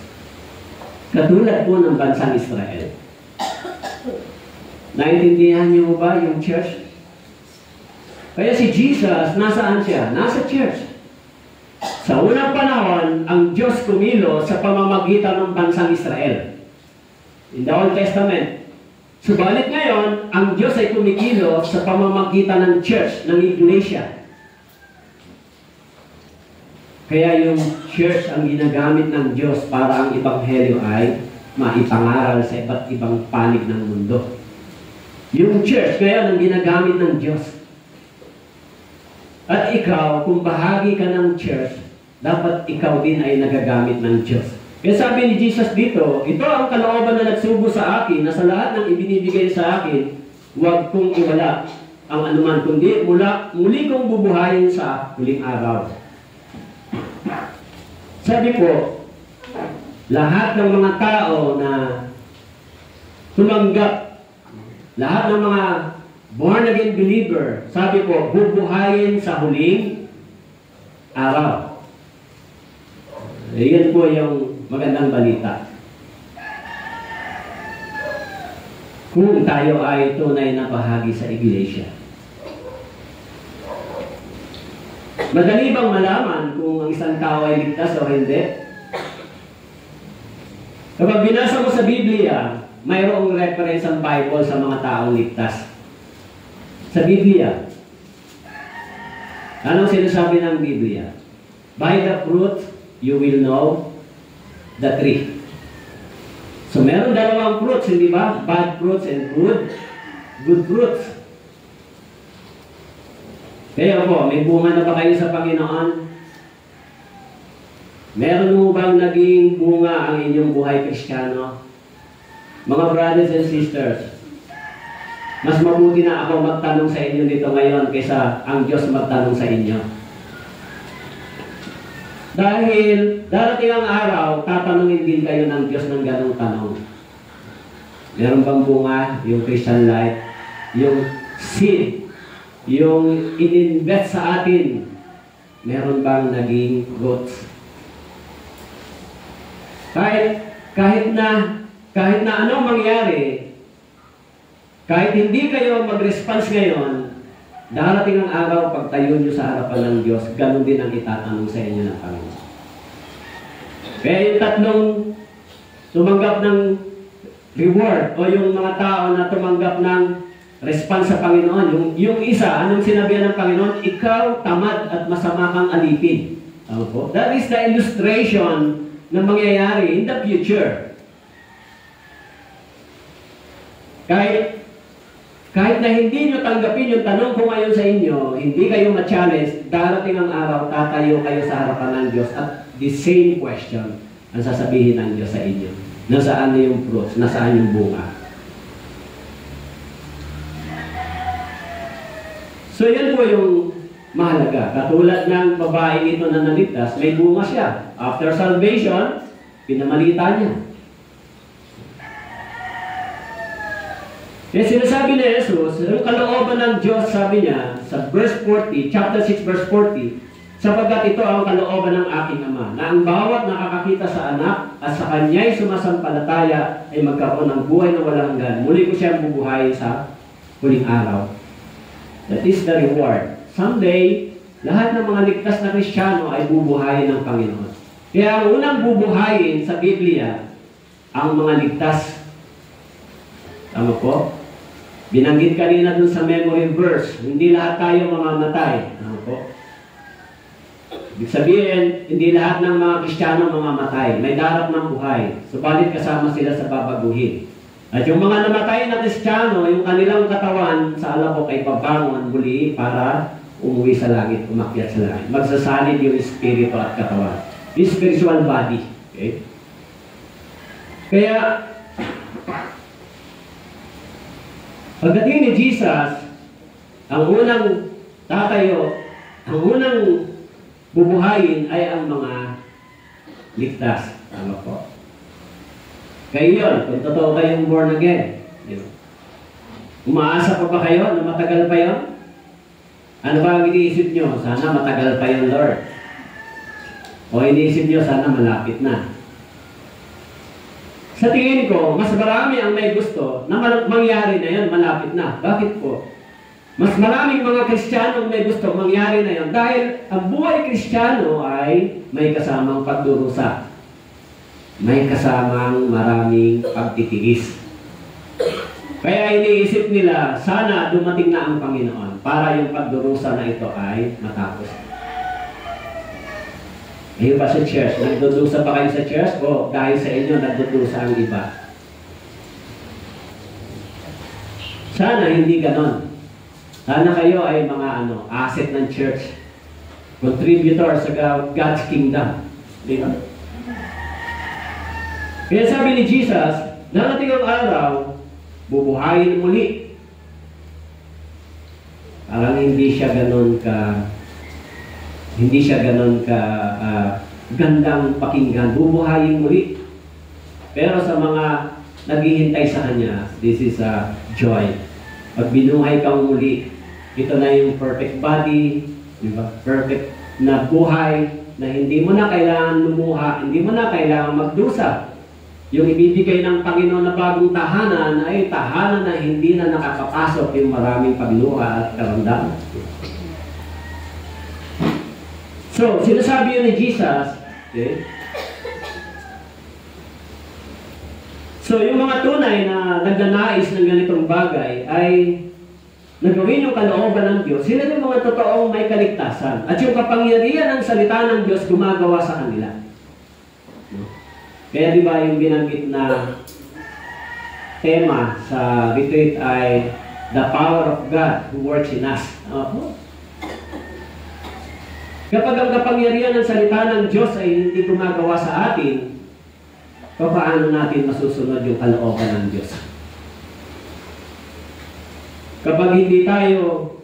Katulad po ng bansang Israel. Naintindihan niyo ba yung church? Kaya si Jesus, nasaan siya? Nasa church. Sa unang panahon, ang Diyos kumilo sa pamamagitan ng bansang Israel. In the Old Testament. Subalit ngayon, ang Diyos ay kumikilo sa pamamagitan ng church, ng iglesia. Kaya yung church ang ginagamit ng Diyos para ang Ebanghelyo ay maipangaral sa iba't ibang panig ng mundo. Yung church, kaya ang ginagamit ng Diyos. At ikaw, kung bahagi ka ng church, dapat ikaw din ay nagagamit ng Diyos. Kaya sabi ni Jesus dito, ito ang kalooban na nagsugo sa akin, na sa lahat ng ibinibigay sa akin, huwag kong iwala ang anuman, kundi muli kong bubuhayin sa huling araw. Sabi po, lahat ng mga tao na tumanggap, lahat ng mga born-again believer, sabi po, bubuhayin sa huling araw. Iyan po yung magandang balita. Kung tayo ay tunay na bahagi sa iglesia. Madali bang malaman kung ang isang tao ay ligtas o hindi? Kapag binasa mo sa Biblia, mayroong reference ang Bible sa mga taong ligtas. Sa Biblia. Anong sinasabi ng Biblia? By the fruit, you will know the tree. So meron dalawang fruits, hindi ba? Bad fruits and good fruits. Kaya po, may bunga na ba kayo sa Panginoon? Meron mo bang naging bunga ang inyong buhay Kristiyano? Mga brothers and sisters, mas mabuti na ako magtanong sa inyo dito ngayon kaysa ang Diyos magtanong sa inyo. Dahil darating ang araw, tatanungin din kayo ng Diyos ng ganong tanong. Meron bang bunga yung Christian life? Yung seed yung in-invest sa atin, meron bang naging roots? Kahit na anong mangyari, kahit hindi kayo mag-response ngayon, darating ang araw, pagtayo nyo sa harapan ng Diyos, ganun din ang itatanong sa inyo ng Panginoon. Kaya yung tatlong tumanggap ng reward, o yung mga tao na tumanggap ng response sa Panginoon, yung isa, anong sinabihan ng Panginoon? Ikaw, tamad at masama kang alipin. Tama po? That is the illustration na mangyayari in the future. Kahit na hindi nyo tanggapin yung tanong ko ngayon sa inyo, hindi kayo ma-challenge, darating ang araw, tatayo kayo sa harapan ng Diyos at the same question ang sasabihin ng Diyos sa inyo. Nasaan na yung fruits? Nasaan yung bunga? So yan po yung mahalaga. Katulad ng babae ito na naligtas, may bunga siya. After salvation, pinamalita niya. Kaya sinasabi ni Jesus, yung kalooban ng Diyos, sabi niya, sa verse 40, chapter 6, verse 40, sapagkat ito ang kalooban ng aking Ama, na ang bawat nakakakita sa anak at sa kanya'y sumasampalataya ay magkaroon ng buhay na walang hanggan. Muli ko siyang bubuhayin sa huling araw. That is the reward. Someday, lahat ng mga ligtas na Kristiyano ay bubuhayin ng Panginoon. Kaya ang unang bubuhayin sa Biblia, ang mga ligtas. Tama po? Binanggit kanina dun sa memory verse, hindi lahat tayo mamamatay. Tama po? Ibig sabihin, hindi lahat ng mga Kristiyano mamamatay. May darap ng buhay. Subalit kasama sila sa babaguhin. At yung mga namatay na Kristiyano, yung kanilang katawan sa alabok ay pabangon muli para umuwi sa langit, umakyat sa langit. Magsasalid yung espiritu at katawan. Yung spiritual body. Okay? Kaya, pagdating ni Jesus, ang unang tatayo, ang unang bubuhayin ay ang mga ligtas. Tama po. Kayo yun, kung totoo kayong born again. Umaasa pa ba kayo na matagal pa yun? Ano ba ang iniisip nyo? Sana matagal pa yun, Lord. O iniisip nyo, sana malapit na. Sa tingin ko, mas marami ang may gusto na mangyari na yun, malapit na. Bakit po? Mas maraming mga Kristiyano may gusto mangyari na yun dahil ang buhay Kristiyano ay may kasamang pagdurusa. May kasamang maraming pagtitiis. Kaya iniisip nila, sana dumating na ang Panginoon para yung pagdurusa na ito ay matapos. Ngayon pa sa church, nagdudusa pa kayo sa church o dahil sa inyo nagdudusa ang iba? Sana hindi ganon. Sana kayo ay mga asset ng church. Contributor sa God's kingdom. Di ba? Kaya sabi ni Jesus, darating ang araw, bubuhayin muli. Parang hindi siya ganon ka gandang pakinggan. Bubuhayin muli. Pero sa mga naghihintay sa Kanya, this is a joy. Pag binuhay kang muli, ito na yung perfect body, diba? Perfect na buhay, na hindi mo na kailangan lumuha, hindi mo na kailangan magdusa. Yung ibibigay ng Panginoon na bagong tahanan ay tahanan na hindi na nakakapasok yung maraming pagluha at karamdaman. So, sinasabi yun ni Jesus, okay? So, yung mga tunay na nagnanais ng ganitong bagay ay nagawin yung kalooban ng Diyos. Sila yung mga totoong may kaligtasan. At yung kapangyarihan ng salita ng Diyos gumagawa sa kanila. Kaya di ba yung binanggit na tema sa retreat ay the power of God who works in us. Kapag ang kapangyarihan ng salita ng Diyos ay hindi gumagawa sa atin, paano natin masusunod yung kalooban ng Diyos? Kapag hindi tayo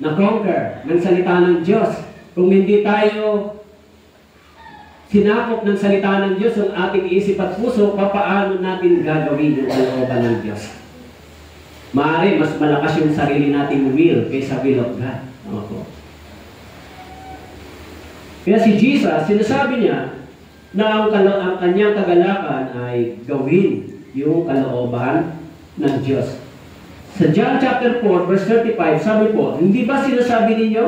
na-conquer ng salita ng Diyos, kung hindi tayo sinakop ng salita ng Diyos ang ating isip at puso, paano natin gagawin yung kalooban ng Diyos? Maaari mas malakas yung sarili nating will kaysa will of God. Opo. Kaya si Jesus, sinasabi niya na ang kanyang kagalakan ay gawin yung kalooban ng Diyos. Sa John chapter 4, verse 35, sabi po, hindi ba sinasabi ninyo?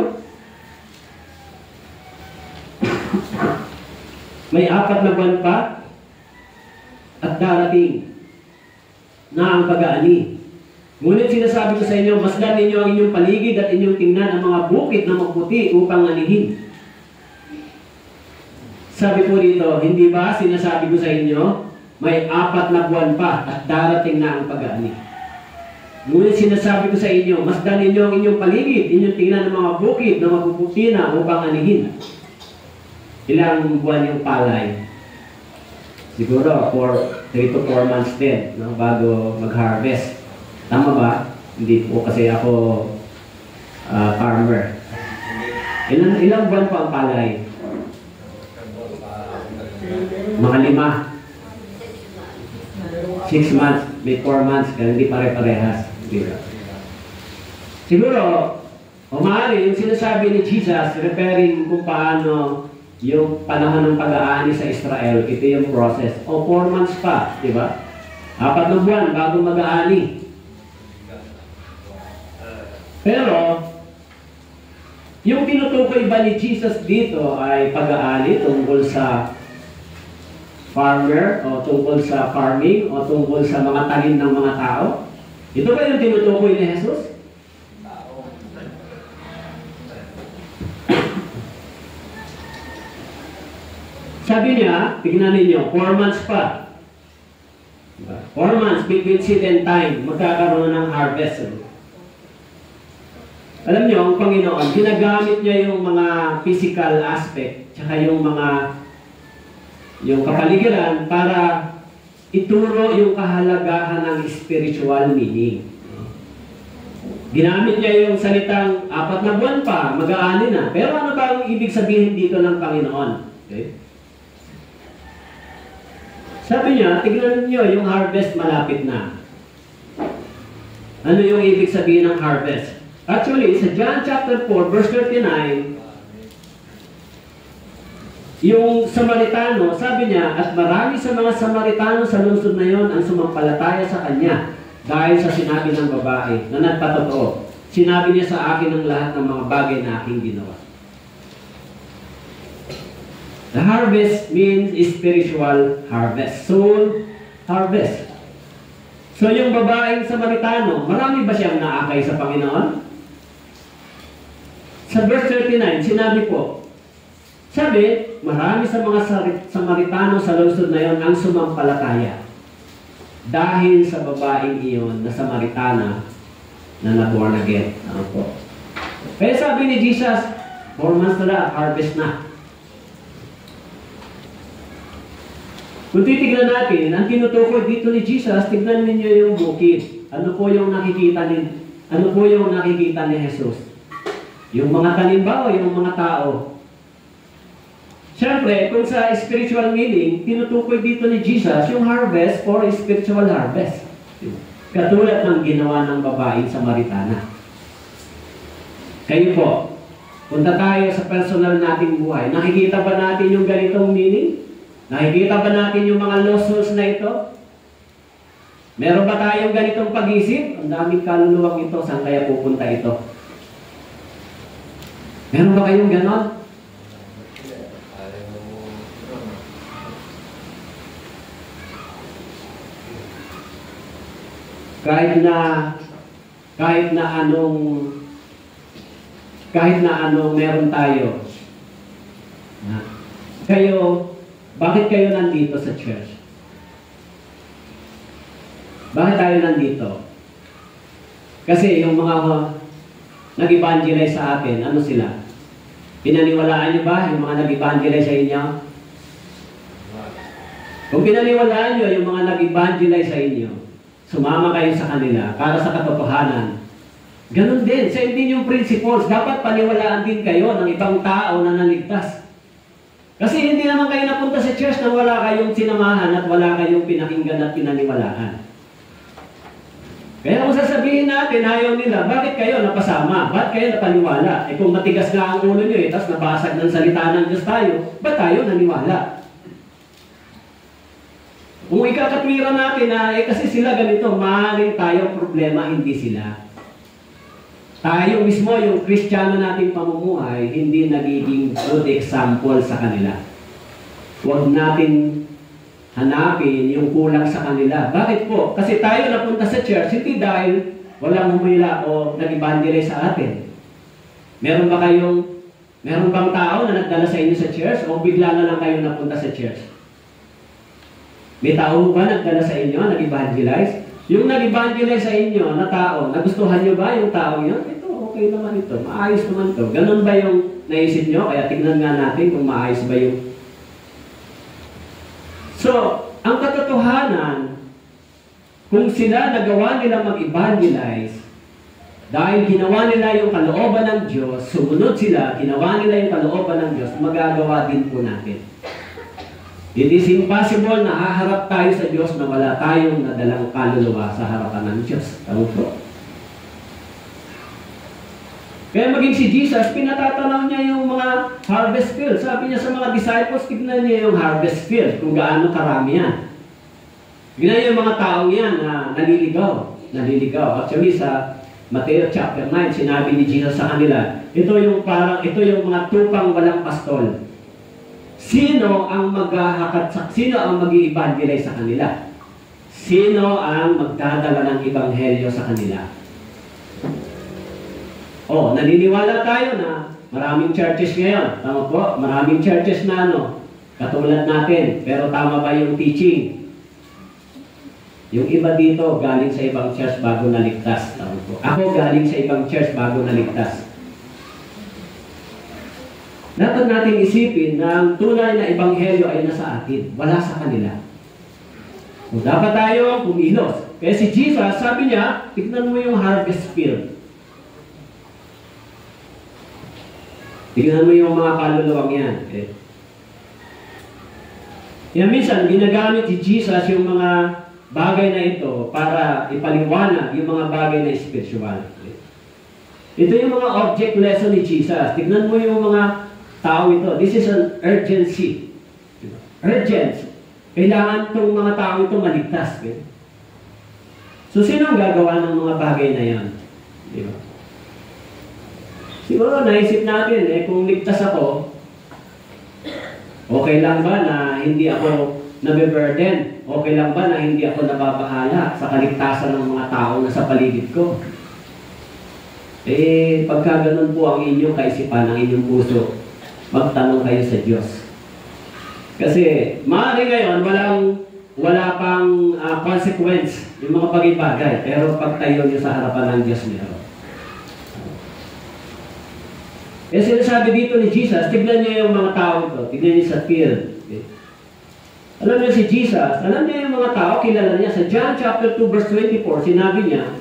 May 4 na buwan pa at darating na ang pag-aani. Ngunit sinasabi ko sa inyo, masdan ninyo ang inyong paligid at inyong tingnan ang mga bukid na maputi upang anihin. Sabi po dito, hindi ba sinasabi ko sa inyo, may 4 na buwan pa at darating na ang pag-aani. Ngunit sinasabi ko sa inyo, masdan ninyo ang inyong paligid, inyong tingnan ang mga bukid na mapuputi na upang anihin. Ilang buwan yung palay? Siguro, 3 to 4 months din, no, bago mag-harvest. Tama ba? Hindi po kasi ako farmer. Ilang buwan po ang palay? Mga 5. 6 months, may 4 months, kaya hindi pare-parehas. Siguro, maaari yung sinasabi ni Jesus, referring kung paano yung panahon ng pag-aani sa Israel, ito yung process. O 4 months pa, di ba? 4 na buwan bago mag-aani. Pero, yung tinutukoy ba ni Jesus dito ay pag-aani tungkol sa farmer o tungkol sa farming o tungkol sa mga tanim ng mga tao? Ito ba yung tinutukoy ni Jesus? Sabi niya, tignan ninyo, 4 months pa. 4 months between seed and time, magkakaroon ng harvest. Alam niyo, ang Panginoon, ginagamit niya yung mga physical aspect, tsaka yung kapaligiran para ituro yung kahalagahan ng spiritual meaning. Ginamit niya yung salitang 4 na buwan pa, mag-aani na. Pero ano ba ang ibig sabihin dito ng Panginoon? Okay? Sabi niya, tignan niyo yung harvest malapit na. Ano yung ibig sabihin ng harvest? Actually, sa John chapter 4, verse 39, yung Samaritano, sabi niya, at marami sa mga Samaritano sa lungsod na yon ang sumampalataya sa kanya dahil sa sinabi ng babae na nagpatotoo. Sinabi niya sa akin ang lahat ng mga bagay na aking ginawa. The harvest means spiritual harvest. Soul harvest. So yung babaeng Samaritano, marami ba siyang naakay sa Panginoon? Sa verse 39, sinabi po, sabi, marami sa mga Samaritano sa lungsod na yon ang sumampalataya dahil sa babaeng iyon na Samaritana na na-born again. Ano po? Kaya sabi ni Jesus, 4 months na, harvest na. Kung titignan natin, ang tinutukoy dito ni Jesus, tignan ninyo yung bukid. Ano po yung nakikita ni Jesus? Yung mga tanim ba o yung mga tao? Siyempre, kung sa spiritual meaning, tinutukoy dito ni Jesus yung harvest for spiritual harvest. Katulad ng ginawa ng babaeng Samaritana. Kayo po, punta tayo sa personal nating buhay. Nakikita ba natin yung ganitong meaning? Nakikita ba natin yung mga lost souls na ito? Meron ba tayong ganitong pag-isip? Ang daming kaluluwang ito, saan kaya pupunta ito? Meron ba kayong ganon? Kahit na anong meron tayo. Bakit kayo nandito sa church? Bakit tayo nandito? Kasi yung mga nag-evangelize sa atin, ano sila? Pinaniwalaan niyo ba yung mga nag-evangelize sa inyo? Kung pinaniwalaan niyo yung mga nag-evangelize sa inyo, sumama kayo sa kanila para sa katotohanan. Ganon din, same din yung principles. Dapat paniwalaan din kayo ng ibang tao na naligtas. Kasi hindi naman kayo napunta sa church na wala kayong sinamahan at wala kayong pinakinggan at pinaniwalaan. Kaya kung sasabihin natin, ayaw nila, bakit kayo napasama? Bakit kayo napaniwala? Eh kung matigas nga ang ulo nyo tapos nabasag ng salita ng Diyos tayo, ba't tayo naniwala? Kung ikakatwiran natin na, kasi sila ganito, maaaring tayo problema, hindi sila. Tayo mismo, yung Kristiyano nating pamumuhay, hindi nagiging good example sa kanila. Huwag natin hanapin yung kulang sa kanila. Bakit po? Kasi tayo napunta sa church, hindi dahil walang humila o nag-evangelize sa atin. Meron bang tao na nagdala sa inyo sa church o bigla na lang kayo napunta sa church? May tao ba nagdala sa inyo, nag-evangelize? Yung nag-evangelize sa inyo na tao, nagustuhan nyo ba yung tao yun? Ito, okay naman ito. Maayos naman ito. Ganun ba yung naisip nyo? Kaya tingnan nga natin kung maayos ba yung... So, ang katotohanan, kung sila nagawa nila mag-evangelize, dahil ginawa nila yung kalooban ng Diyos, sumunod sila, ginawa nila yung kalooban ng Diyos, magagawa din po natin. It is impossible na haharap tayo sa Diyos na wala tayong nadalang kaluluwa sa harapan ng Diyos. Tama po? Kaya maging si Jesus, pinatatanaw niya yung mga harvest field. Sabi niya sa mga disciples, tignan niya yung harvest field, kung gaano karami yan. Tignan niya yung mga taong yan na naliligaw. Actually, sa Matthew chapter 9, sinabi ni Jesus sa kanila, ito yung mga tupang walang pastol. Sino ang mag-i-evangelize sa kanila? Sino ang magdadala ng ebanghelyo sa kanila? Naniniwala tayo na maraming churches ngayon. Tama po? Maraming churches na katulad natin. Pero tama ba yung teaching? Yung iba dito, galing sa ibang church bago naligtas. Tama po? Ako galing sa ibang church bago naligtas. Dapat natin isipin na ang tunay na ebanghelyo ay nasa atin. Wala sa kanila. So, dapat tayo kumilos. Kaya si Jesus, sabi niya, tignan mo yung harvest field. Tignan mo yung mga kaluluwang yan. Yan minsan, ginagamit ni Jesus yung mga bagay na ito para ipaliwanag yung mga bagay na spiritual. Ito yung mga object lesson ni Jesus. Tignan mo yung mga tao ito. This is an urgency. Urgency. Kailangan itong mga tao ito maligtas. So, sino ang gagawa ng mga bagay na yan? Diba? Siguro naisip natin, kung ligtas ako, okay lang ba na hindi ako nabe-burden? Okay lang ba na hindi ako nababahala sa kaligtasan ng mga tao na sa paligid ko? Pagka ganun po ang inyong kaisipan, ang inyong puso, magtanong kayo sa Diyos. Kasi, maaari ngayon, wala pang consequence yung mga pag-ibagay. Pero pagtayo nyo sa harapan ng Diyos meron. Sinasabi dito ni Jesus, tignan niyo yung mga tao ito. Tignan niyo sa field. Alam niyo si Jesus, alam niyo yung mga tao, kilala niya. Sa John chapter 2 verse 24, sinabi niya,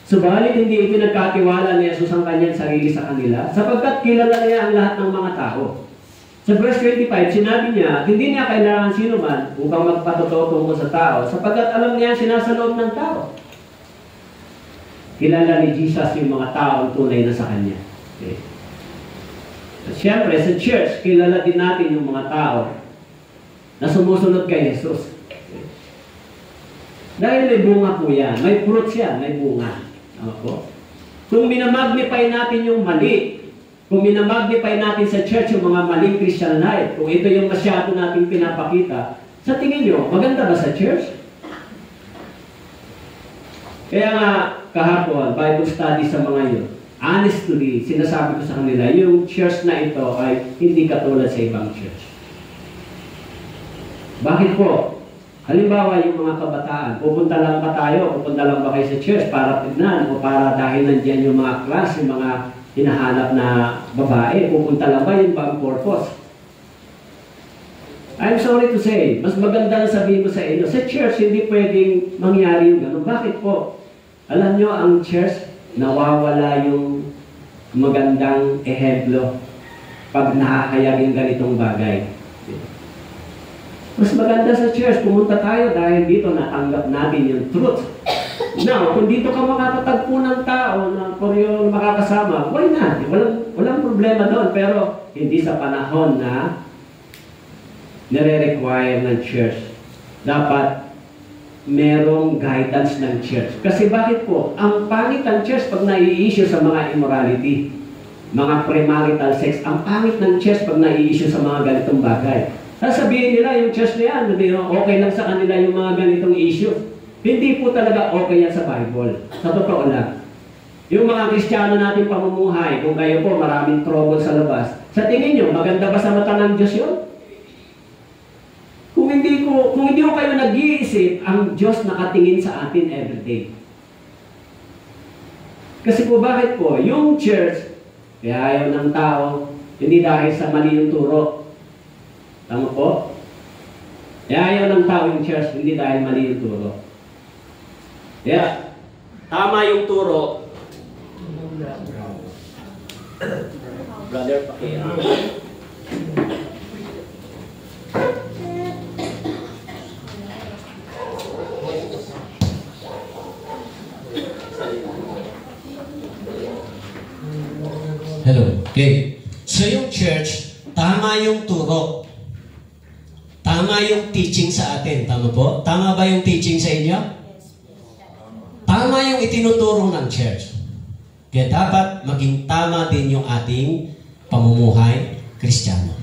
subalit hindi ipinagkatiwala ni Jesus ang kanyang sarili sa kanila, sapagkat kilala niya ang lahat ng mga tao. Sa verse 25, sinabi niya, hindi niya kailangan sino man upang magpatotoo tungkol sa tao, sapagkat alam niya ang sinasaloob ng tao. Kilala ni Jesus yung mga tao tunay na sa kanya. Siyempre, sa church, kilala din natin yung mga tao na sumusunod kay Jesus. Dahil may bunga po yan. May fruits yan, may bunga. Ako? Kung minamagnify natin yung mali, kung minamagnify natin sa church yung mga maling Christian life, kung ito yung masyado natin pinapakita, sa tingin nyo, maganda ba sa church? Kaya nga, kahapon, Bible study sa mga yun, honestly, sinasabi ko sa kanila, yung church na ito ay hindi katulad sa ibang church. Bakit po? Halimbawa, yung mga kabataan, pupunta lang ba tayo? Pupunta lang ba kayo sa church para tignan? O para dahil nandiyan yung mga class, yung mga hinahanap na babae, pupunta lang ba? Yun ba ang purpose? I'm sorry to say, mas maganda na sabihin ko sa inyo, sa church, hindi pwedeng mangyari yung gano'n. Bakit po? Alam nyo, ang church, nawawala yung magandang ehemplo pag nakakayag yung ganitong bagay. Mas maganda sa church, pumunta tayo dahil dito natanggap natin yung truth. Now, kung dito ka makakatagpo ng tao na kung yung makakasama, why not? Walang problema doon. Pero hindi sa panahon na nire-require ng church. Dapat merong guidance ng church. Kasi bakit po? Ang pangit ng church pag nai-issue sa mga immorality, mga premarital sex, ang pangit ng church pag nai-issue sa mga ganitong bagay. Sasabihin nila yung church na yan, okay lang sa kanila yung mga ganitong issue. Hindi po talaga okay yan sa Bible. Sa totoo lang. Yung mga Kristiyano natin pamumuhay, kung kayo po maraming trouble sa labas, sa tingin nyo, maganda ba sa mata ng Diyos yun? Kung hindi ko kayo nag-iisip, ang Diyos nakatingin sa atin everyday. Kasi po bakit po? Yung church, kaya ayaw ng tao, hindi dahil sa mali yung turo. Tama po? Kaya ayaw ng tao yung church, hindi dahil mali yung turo. Kaya, tama yung turo. Brother, pakiya. Hello. Okay. So yung church, tama yung turo. Tama yung teaching sa atin. Tama po? Tama ba yung teaching sa inyo? Tama yung itinuturo ng church. Kaya dapat maging tama din yung ating pamumuhay Kristiyano.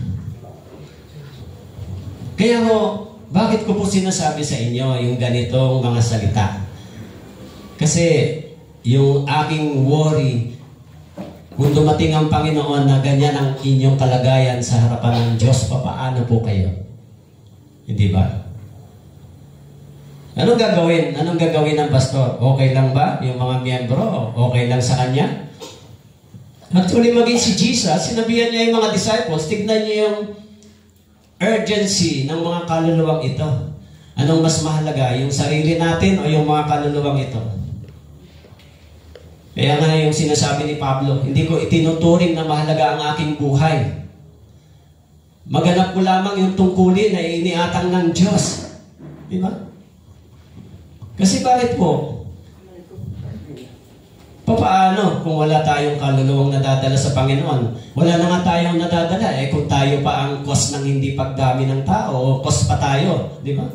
Kaya bakit ko po sinasabi sa inyo yung ganitong mga salita? Kasi yung aking worry, kung dumating ang Panginoon na ganyan ang inyong kalagayan sa harapan ng Diyos, papaano po kayo? Hindi ba? Anong gagawin? Anong gagawin ng pastor? Okay lang ba? Yung mga miyembro, okay lang sa kanya? Actually, maging si Jesus, sinabihan niya yung mga disciples, tignan niyo yung urgency ng mga kaluluwang ito. Anong mas mahalaga? Yung sarili natin o yung mga kaluluwang ito? Kaya nga yung sinasabi ni Pablo, hindi ko itinuturing na mahalaga ang aking buhay. Maganap ko lamang yung tungkulin na iniatang ng Diyos. Di ba? Kasi bakit po? Paano kung wala tayong kaluluwang nadadala sa Panginoon? Wala na nga tayong nadadala. Kung tayo pa ang cause ng hindi pagdami ng tao, o cause pa tayo. Di ba?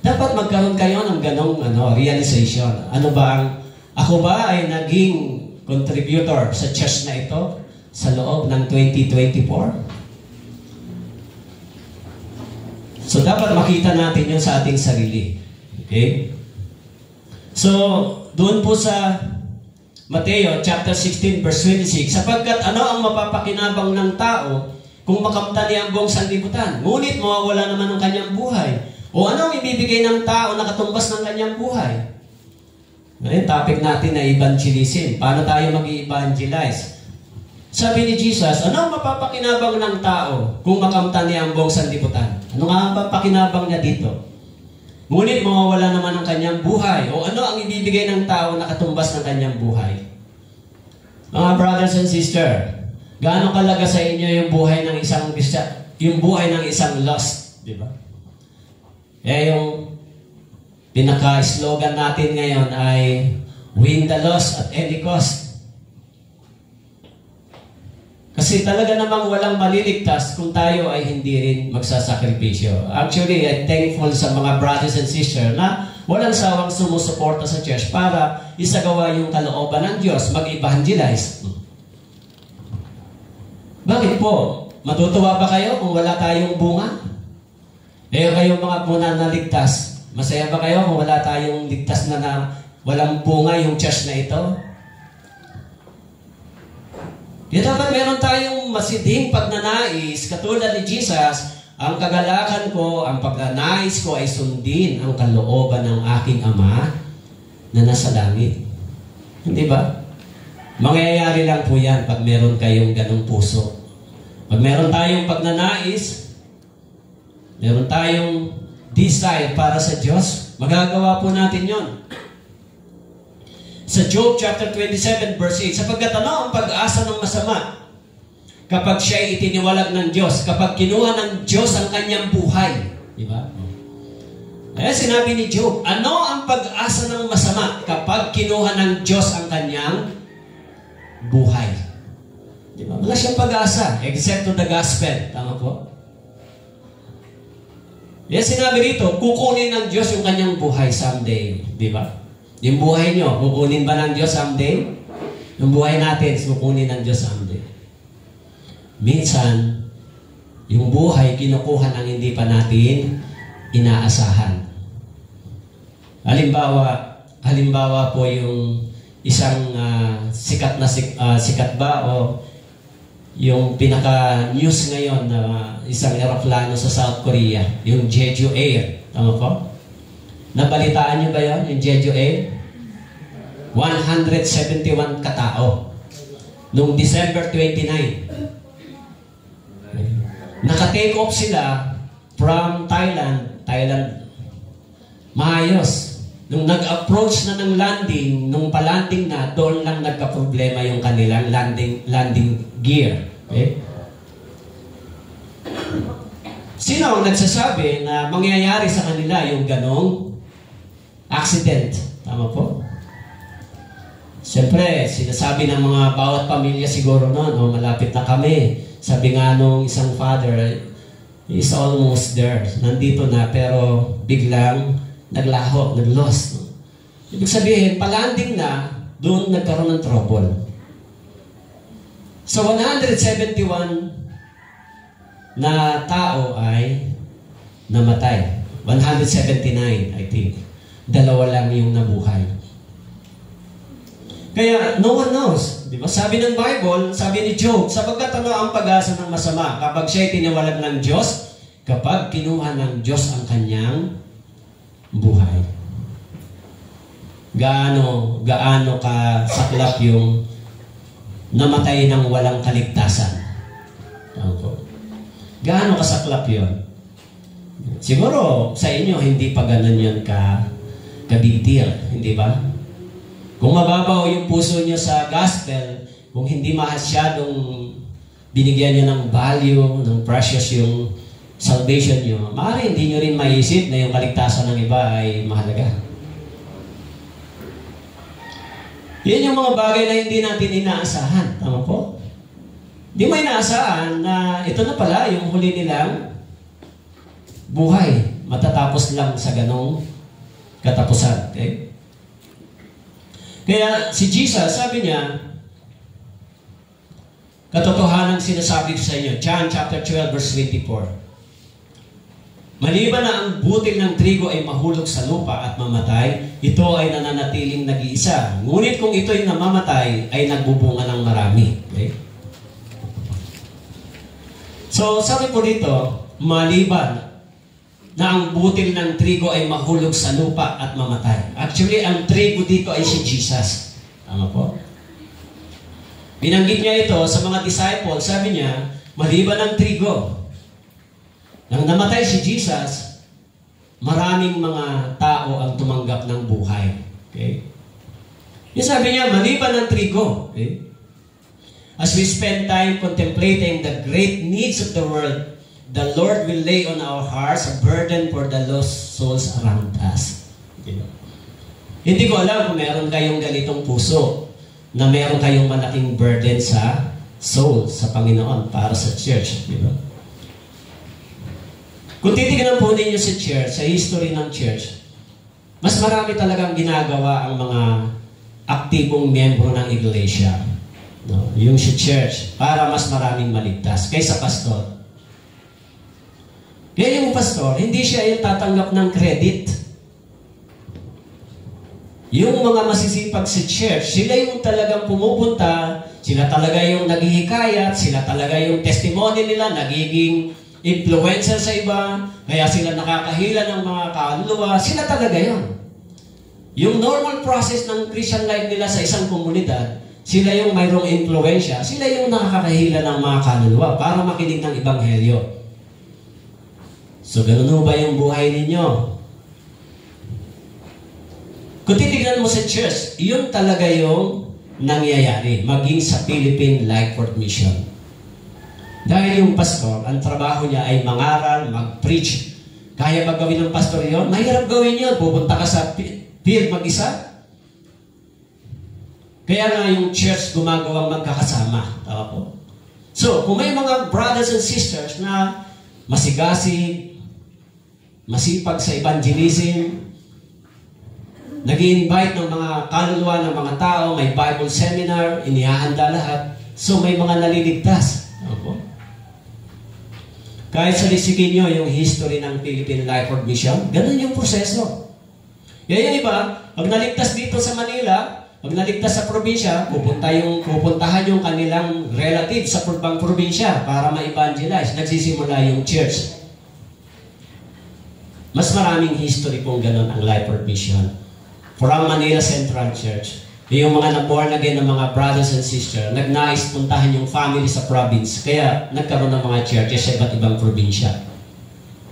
Dapat magkaroon kayo ng ganong realization. Ano ba ang ako ba ay naging contributor sa church na ito sa loob ng 2024? So, dapat makita natin yun sa ating sarili. Okay? So, doon po sa Mateo chapter 16 verse 26, sapagkat ano ang mapapakinabang ng tao kung makamtan niya ang buong sanlibutan, ngunit mawawala naman ang kanyang buhay? O ano ang ibibigay ng tao na katumbas ng kanyang buhay? Ngayon, topic natin na evangelism. Paano tayo mag-evangelize? Sabi ni Jesus, ano ang mapapakinabang ng tao kung makamtan niya ang buong sanlibutan? Ano nga ang papakinabang niya dito? Ngunit mawawala naman ang kanyang buhay. O ano ang ibibigay ng tao na katumbas ng kanyang buhay? Mga brothers and sisters, gaano kalaga sa inyo yung buhay ng isang lost? Di ba? Yung pinaka-slogan natin ngayon ay win the lost at any cost. Kasi talaga namang walang maliligtas kung tayo ay hindi rin magsasakripisyo. Actually, I'm thankful sa mga brothers and sisters na walang sawang sumusuporta sa church para isagawa yung kalooban ng Diyos, mag-evangelize. Bakit po? Matutuwa ba kayo kung wala tayong bunga? Kayong mga muna naligtas, masaya ba kayo kung wala tayong ligtas na walang bunga yung church na ito? Kaya dapat meron tayong masidhing pagnanais, katulad ni Jesus, ang kagalakan ko, ang pagnanais ko ay sundin ang kalooban ng aking Ama na nasa langit. Hindi ba? Mangyayari lang po yan pag meron kayong ganong puso. Pag meron tayong pagnanais, meron tayong desire para sa Diyos, magagawa po natin yon. Sa Job chapter 27 verse 8, sapagkat ano ang pag-asa ng masama? Kapag siya ay itiniwalag ng Diyos, kapag kinuha ng Diyos ang kanyang buhay. Di ba? Kaya sinabi ni Job, ano ang pag-asa ng masama kapag kinuha ng Diyos ang kanyang buhay? Di ba? Wala siyang pag-asa except to the gospel. Tama po? Kaya sinabi rito, kukunin ng Diyos yung kanyang buhay someday. Di ba? Yung buhay nyo, kukunin ba ng Diyos someday? Yung buhay natin, kukunin ng Diyos someday. Minsan, yung buhay kinukuha ng hindi pa natin inaasahan. Halimbawa po yung isang sikat ba o yung pinaka-news ngayon na isang eroplano sa South Korea, yung Jeju Air. Tama po? Nabalitaan niyo ba yun, yung Jeju Air? 171 katao. Noong December 29. Naka-take off sila from Thailand. Maayos. Nung nag-approach na ng landing, nung palanding na, doon lang nagka-problema yung kanilang landing gear. Okay? Sino ang nagsasabi na mangyayari sa kanila yung ganong accident? Tama po? Siyempre, sinasabi ng mga bawat pamilya siguro noon, malapit na kami. Sabi nga nung isang father, is almost there. Nandito na, pero biglang naglaho, nag-lost. No? Ibig sabihin, palanding na, doon nagkaroon ng trouble. So, 171 na tao ay namatay. 179, I think. 2 lang yung nabuhay. Kaya, no one knows. Di ba? Sabi ng Bible, sabi ni Job, sapagkat ano ang pag-asa ng masama kapag siya'y tiniwalag ng Diyos, kapag kinuha ng Diyos ang kanyang buhay. Gaano ka saklap yung namatay ng walang kaligtasan. Gaano ka saklap yun? Siguro sa inyo hindi pa ganun yun ka-big deal, hindi ba? Kung mababaw yung puso niyo sa gospel, kung hindi masyadong binigyan niyo ng value, ng precious yung salvation nyo, maaari hindi nyo rin maisip na yung kaligtasan ng iba ay mahalaga. Yan yung mga bagay na hindi natin inaasahan. Tama po? Hindi mo inaasahan na ito na pala yung huli nilang buhay. Matatapos lang sa ganong katapusan. Okay? Kaya si Jesus, sabi niya, katotohanan sinasabi ko sa inyo, John chapter 12 verse 24. Maliban na ang butil ng trigo ay mahulog sa lupa at mamatay, ito ay nananatiling nag-iisa. Ngunit kung ito'y namamatay, ay nagbubunga ng marami. Okay? So, sabi po dito, maliban na ang butil ng trigo ay mahulog sa lupa at mamatay. Actually, ang trigo dito ay si Jesus. Tama po? Binanggit niya ito sa mga disciples, sabi niya, maliban ang trigo, nang namatay si Jesus, maraming mga tao ang tumanggap ng buhay. Okay? Yung sabi niya, maliban ng trigo. Okay? As we spend time contemplating the great needs of the world, the Lord will lay on our hearts a burden for the lost souls around us. Okay? Hindi ko alam kung meron kayong ganitong puso na meron kayong malaking burden sa soul, sa Panginoon, para sa church. Diba? Kung titignan po ninyo sa church, sa history ng church, mas marami talagang ginagawa ang mga aktibong miyembro ng iglesia. No? Yung sa church, para mas maraming maligtas kaysa pastor. Kaya yung pastor, hindi siya yung tatanggap ng credit. Yung mga masisipag sa church, sila yung talagang pumupunta, sila talaga yung naghihikayat, sila talaga yung testimony nila, nagiging influencer sa iba, kaya sila nakakahila ng mga kaluluwa, sila talaga yun. Yung normal process ng Christian life nila sa isang komunidad, sila yung mayroong influensya, sila yung nakakahila ng mga kaluluwa para makinig ng Ebanghelyo. So, ganun ba yung buhay ninyo? Kung titignan mo sa church, yun talaga yung nangyayari, maging sa Philippine Life Forth Mission. Dahil yung pastor, ang trabaho niya ay mangaral, mag-preach, Kaya ba gawin ng pastor yun? Mahirap gawin yun. Pupunta ka sa field mag-isa. Kaya nga yung church gumagawang magkakasama. Tama po? So, kung may mga brothers and sisters na masigasig, masipag sa evangelism, nag-i-invite ng mga kaluluwa ng mga tao, may Bible seminar, inihahanda lahat, so may mga naliligtas. Opo. Kahit salisigin nyo yung history ng Philippine Life World Mission, ganun yung proseso. Kaya yung iba, pag naligtas dito sa Manila, pag naligtas sa probinsya, pupuntahan yung kanilang relative sa probinsya para ma-evangelize. Nagsisimula yung church. Mas maraming history pong ganun ang Life World Mission. From Manila Central Church. Yung mga na-born again ng mga brothers and sisters, nagnais puntahan yung family sa province. Kaya nagkaroon ng mga churches sa iba't ibang probinsya.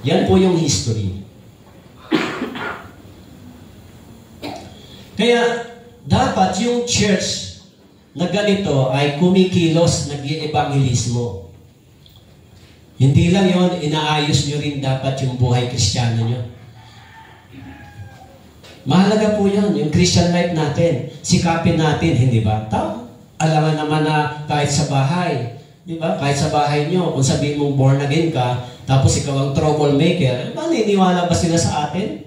Yan po yung history. Kaya dapat yung church na ganito ay kumikilos, nag-i-evangelismo. Hindi lang yon, inaayos nyo rin dapat yung buhay kristyano nyo. Mahalaga po yan, yung Christian life natin. Sikapin natin, hindi ba? Alam naman na kahit sa bahay, di ba? Kahit sa bahay nyo, kung sabihin mong born again ka, tapos ikaw ang troublemaker, maniniwala ba sila sa atin?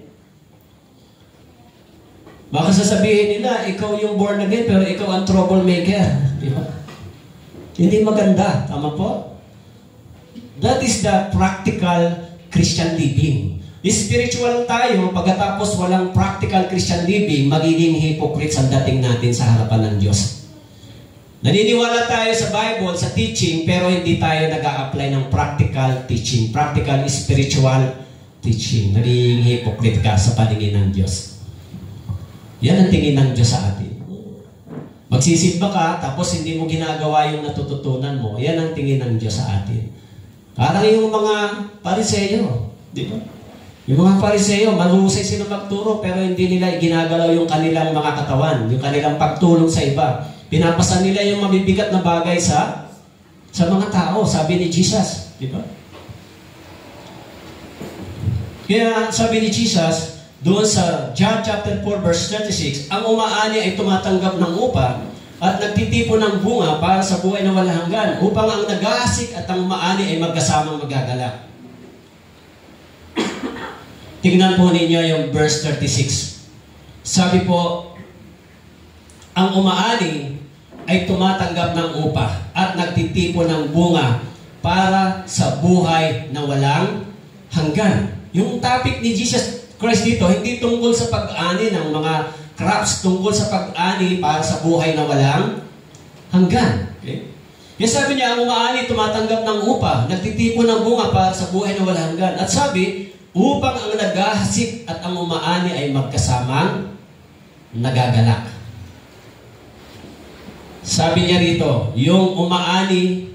Baka sasabihin nila, ikaw yung born again, pero ikaw ang troublemaker. Di ba? Hindi maganda. Tama po? That is the practical Christian living. Spiritual tayo, pagkatapos walang practical Christian living, magiging hypocrites ang dating natin sa harapan ng Diyos. Naniniwala tayo sa Bible, sa teaching, pero hindi tayo nag-a-apply ng practical teaching, practical spiritual teaching. Nagiging hypocrite ka sa paningin ng Diyos. Yan ang tingin ng Diyos sa atin. Magsisimba ka, tapos hindi mo ginagawa yung natututunan mo. Yan ang tingin ng Diyos sa atin. Parang yung mga Pariseyo, di ba? Yung mga Pariseyo, mahusay sila magturo, pero hindi nila ginagalaw yung kanilang mga katawan, yung kanilang pagtulong sa iba. Pinapasan nila yung mabibigat na bagay sa mga tao, sabi ni Jesus. Di ba? Kaya sabi ni Jesus, doon sa John chapter 4 verse 36, ang umaani ay tumatanggap ng upa at nagtitipon ng bunga para sa buhay na walang hanggan, upang ang nag-aasik at ang umaani ay magkasamang magagalak. Tingnan po ninyo yung verse 36. Sabi po, ang umaani ay tumatanggap ng upa at nagtitipon ng bunga para sa buhay na walang hanggan. Yung topic ni Jesus Christ dito, hindi tungkol sa pag-ani ng mga crops, tungkol sa pag-ani para sa buhay na walang hanggan. Okay? Kaya sabi niya, ang umaani tumatanggap ng upa, nagtitipon ng bunga para sa buhay na walang hanggan. At sabi, upang ang naghahasik at ang umaani ay magkasamang nagagalak. Sabi niya rito, yung umaani,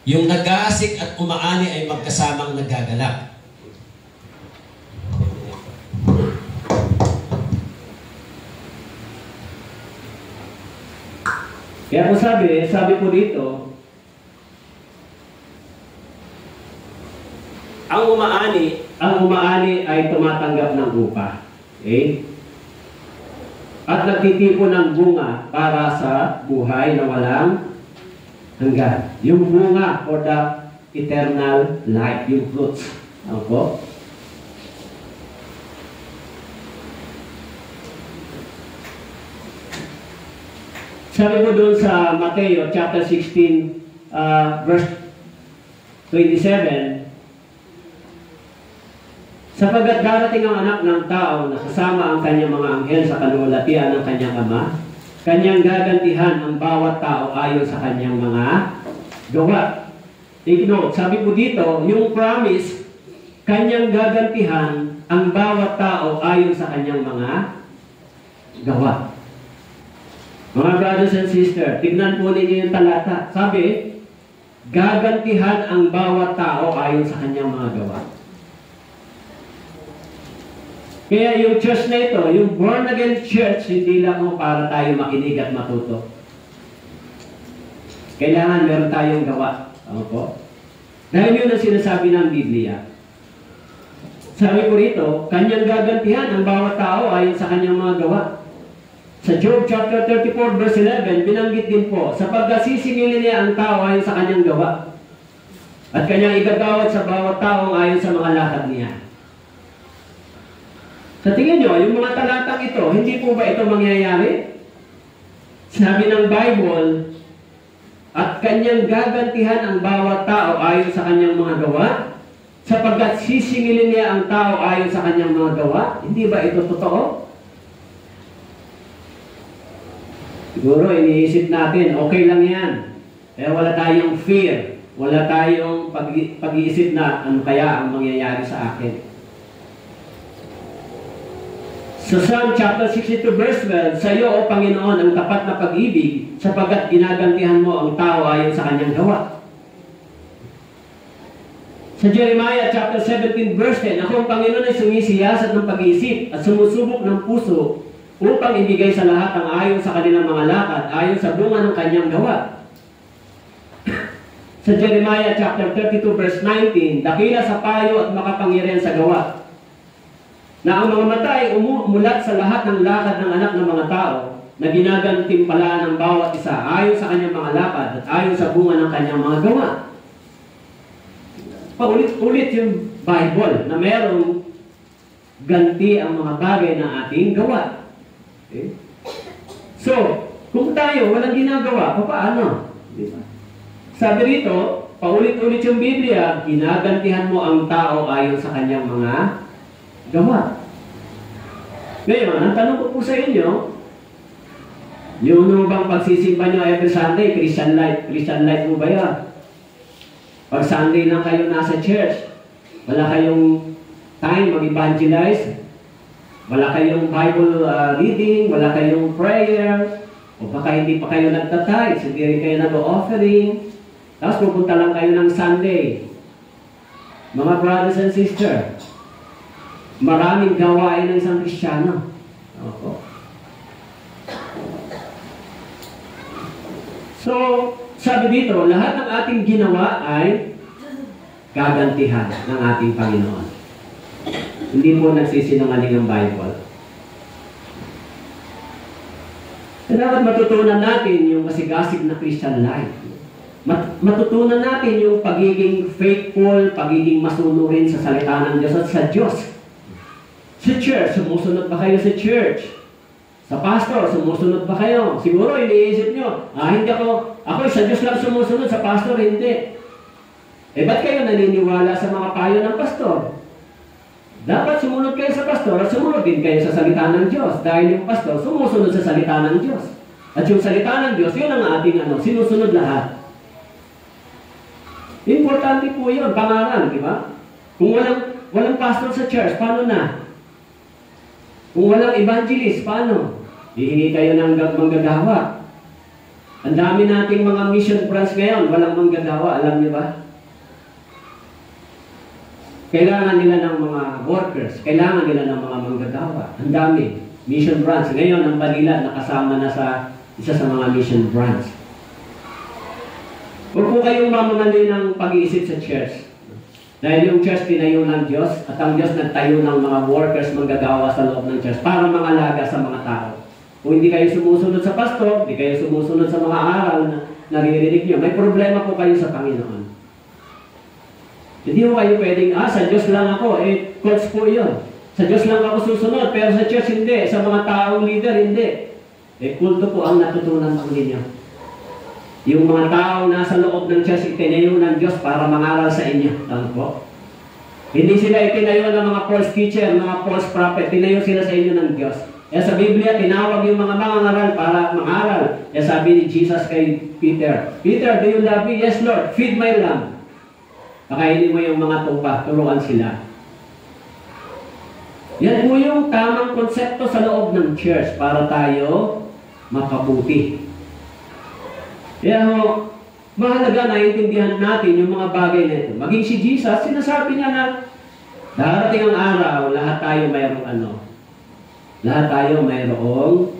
yung naghahasik at umaani ay magkasamang nagagalak. Kaya po sabi po dito, ang umaani ay tumatanggap ng upa. Okay? At nagtitipon ng bunga para sa buhay na walang hanggan. Yung bunga for the eternal life, yung fruits. Ano po? Sabi mo doon sa Mateo chapter 16 verse 27, sapagkat darating ang anak ng tao na kasama ang kanyang mga anghel sa kalulatian ng kanyang ama, kanyang gagantihan ang bawat tao ayon sa kanyang mga gawa. Take note, sabi po dito, yung promise, kanyang gagantihan ang bawat tao ayon sa kanyang mga gawa. Mga brothers and sisters, tignan po ninyo yung talata. Sabi, gagantihan ang bawat tao ayon sa kanyang mga gawa. Kaya yung church na ito, yung born again church, hindi lang para tayo makinig at matuto. Kailangan meron tayong gawa. Ano po? Dahil yun ang sinasabi ng Biblia. Sabi ko rito, kanyang gagantihan ang bawat tao ayon sa kanyang mga gawa. Sa Job chapter 34 verse 11, binanggit din po, sapagkat sisingilin niya ang tao ayon sa kanyang gawa. At kanyang igagawad sa bawat tao ayon sa mga lakad niya. Sa tingin nyo, yung mga talatang ito, hindi po ba ito mangyayari? Sabi ng Bible, at kanyang gagantihan ang bawat tao ayon sa kanyang mga gawa, sapagkat sisingilin niya ang tao ayon sa kanyang mga gawa. Hindi ba ito totoo? Siguro iniisip natin, okay lang yan. Pero wala tayong fear. Wala tayong pag-iisip na ano kaya ang mangyayari sa akin. Sa Psalm chapter 62 verse 12, sa iyo, O Panginoon, ang tapat na pag-ibig, sapagkat ginagantihan mo ang tao ayon sa kanyang gawa. Sa Jeremiah chapter 17 verse 10, ako ang Panginoon ay sumisiyasat ng pag-iisip at sumusubok ng puso upang ibigay sa lahat ang ayon sa kanilang mga lakad, ayon sa bunga ng kanyang gawa. Sa Jeremiah chapter 32 verse 19, dakila sa payo at makapangyarihan sa gawa, na ang mga mata ay umulat sa lahat ng lakad ng anak ng mga tao, na ginagantimpala ng bawat isa ayon sa kanyang mga lakad at ayon sa bunga ng kanyang mga gawa. Paulit-ulit yung Bible na merong ganti ang mga bagay na ating gawa. Okay? So, kung tayo walang ginagawa, paano? Diba? Sabi rito, paulit-ulit yung Biblia, ginagantihan mo ang tao ayon sa kanyang mga gawa. Ngayon, ang tanong ko po sa inyo, yung bang pagsisimba nyo every Sunday, Christian life mo ba yan? Pag Sunday lang kayo nasa church, wala kayong time mag-evangelize, wala kayong Bible reading, wala kayong prayer, o baka hindi pa kayo nagtatithe, hindi rin kayo nag-offering, tapos pupunta lang kayo ng Sunday. Mga brothers and sisters, maraming gawain ng isang Kristiyano. Opo. So, sabi dito, lahat ng ating ginawa ay gagantihan ng ating Panginoon. Hindi po nagsisinungaling ang Bible. Dapat matutunan natin yung masigasig na Christian life. Matutunan natin yung pagiging faithful, pagiging masunurin sa salita ng Diyos at sa Diyos. Sa church, sumusunod ba kayo sa church? Sa pastor, sumusunod ba kayo? Siguro iniisip nyo, hindi ako sa Diyos lang sumusunod, sa pastor hindi. Ba't kayo naniniwala sa mga payo ng pastor? Dapat sumunod kayo sa pastor at sumunod din kayo sa salita ng Diyos. Dahil yung pastor sumusunod sa salita ng Diyos. At yung salita ng Diyos, yun ang ating sinusunod lahat. Importante po yun, pangaral, di ba? Kung walang pastor sa church, paano na? Kung walang evangelist, paano? Hihingi kayo ng manggagawa. Ang dami nating mga mission branch ngayon, walang manggagawa, alam niyo ba? Kailangan nila ng mga workers, kailangan nila ng mga manggagawa. Ang dami. Mission branch. Ngayon, ang Manila nakasama na sa isa sa mga mission branch. Huwag po kayong mamamali ng pag-iisip sa church. Dahil yung church tinayo ng Diyos at ang Diyos nagtayo ng mga workers manggagawa sa loob ng church para mangalaga sa mga tao. Kung hindi kayo sumusunod sa pastor, hindi kayo sumusunod sa mga aral na naririnig nyo, may problema po kayo sa Panginoon. Hindi ko kayo pwedeng, sa Diyos lang ako, coach po yun. Sa Diyos lang ako susunod, pero sa church hindi, sa mga taong leader hindi. Kulto po ang natutunan po ninyo. Yung mga tao nasa loob ng church, itinayo ng Diyos para mangaral sa inyo. Tama po? Hindi sila itinayo ng mga false teacher, mga false prophet, tinayo sila sa inyo ng Diyos. Kaya sa Biblia, tinawag yung mga mangangaral para mangaral. Kaya sabi ni Jesus kay Peter, Peter, do you love me? Yes, Lord. Feed my lamb. Pakainin mo yung mga tupa, turuan sila. Yan mo yung tamang konsepto sa loob ng church para tayo makabuti. Kaya mahalaga na intindihan natin yung mga bagay na ito. Maging si Jesus, sinasabi niya na darating ang araw, lahat tayo mayroong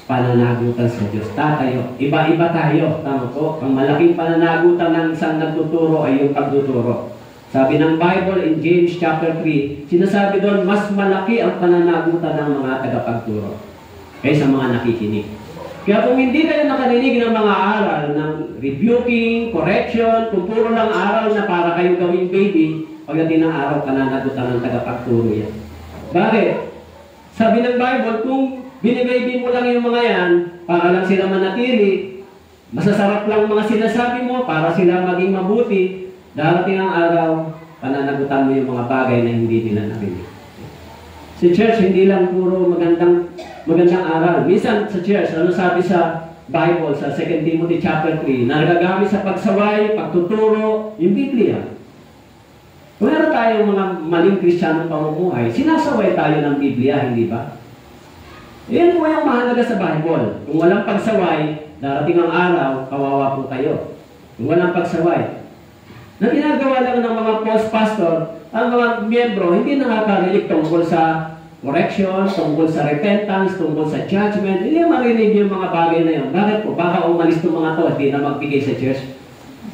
pananagutan sa Diyos. Tatayo. Iba-iba tayo. Tama po. Ang malaking pananagutan ng isang nagtuturo ay yung pagtuturo. Sabi ng Bible in James chapter 3, sinasabi doon, mas malaki ang pananagutan ng mga tagapagturo kaysa mga nakikinig. Kaya kung hindi kayo nakarinig ng mga aral ng rebuking, correction, kung puro lang aral na para kayo gawing baby, pagdating ng araw, pananagutan ng tagapagturo yan. Bakit? Sabi ng Bible, kung binibaby mo lang yung mga yan, para lang sila manatili, masasarap lang mga sinasabi mo, para sila maging mabuti, darating ang araw, pananagutan mo yung mga bagay na hindi nila narinig. Sa church, hindi lang puro magandang aral. Minsan sa church, ano sabi sa Bible, sa 2 Timothy chapter 3, na nagagamit sa pagsaway, pagtuturo, yung Biblia. Kung meron tayong mga maling Kristiyanong pamumuhay, sinasaway tayo ng Biblia, hindi ba? Yan po yung mahalaga sa Bible. Kung walang pagsaway, darating ang araw, kawawa po kayo. Kung walang pagsaway. Na ginagawa lang ng mga false pastor, ang mga miyembro, hindi nakakarinig tungkol sa correction, tungkol sa repentance, tungkol sa judgment. Hindi marinig yung mga bagay na yun. Bakit po? Baka umalis itong mga to, hindi na magbigay sa church.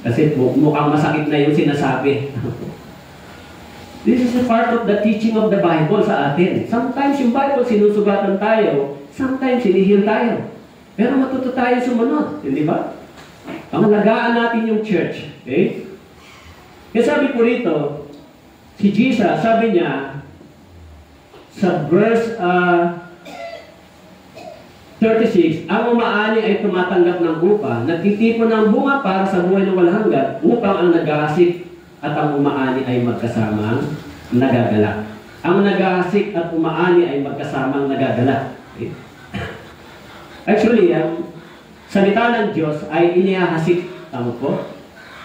Kasi mukhang masakit na yung sinasabi. This is a part of the teaching of the Bible sa atin. Sometimes yung Bible sinusugatan tayo, sometimes sinihil tayo. Pero matuto tayo sumunod, hindi ba? Pangalagaan natin yung church. Okay? Kaya sabi po rito, si Jesus, sabi niya, sa verse 36, ang umaani ay tumatanggap ng upa, nagtitipon ng bunga para sa buhay ng walang hanggan, upang ang nag-aasik at ang umaani ay magkasamang nagagalak. Ang nag-aasik at umaani ay magkasamang nagagalak. Okay? Actually, ang salita ng Diyos ay inihahasik, tama po?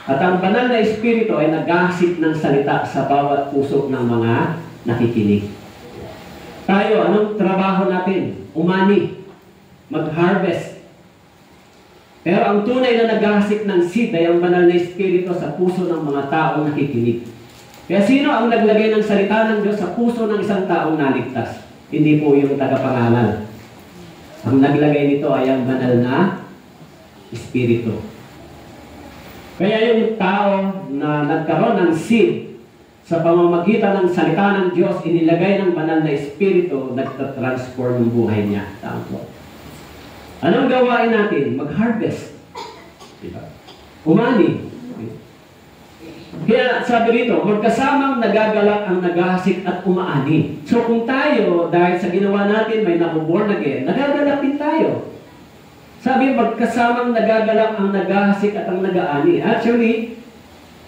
At ang banal na espiritu ay nag-ahasik ng salita sa bawat puso ng mga nakikinig. Tayo, anong trabaho natin? Umani. Mag-harvest. Pero ang tunay na nag-ahasik ng seed ay ang banal na espiritu sa puso ng mga taong nakikinig. Kaya sino ang naglagay ng salita ng Diyos sa puso ng isang taong naligtas? Hindi po yung tagapangaral. Ang naglagay nito ay ang banal na espiritu. Kaya yung tao na nagkaroon ng seed sa pamamagitan ng salita ng Diyos, inilagay ng banal na espiritu, nagtatransform ng buhay niya. Tama po. Anong gawain natin? Mag-harvest. Diba? Umani. Kaya sabi rito, magkasamang nagagalak ang naghahasik at umaani. So kung tayo, dahil sa ginawa natin, may nabuborn again, nagagalak din tayo. Sabi, magkasamang nagagalak ang naghahasik at ang nag-aani. Actually,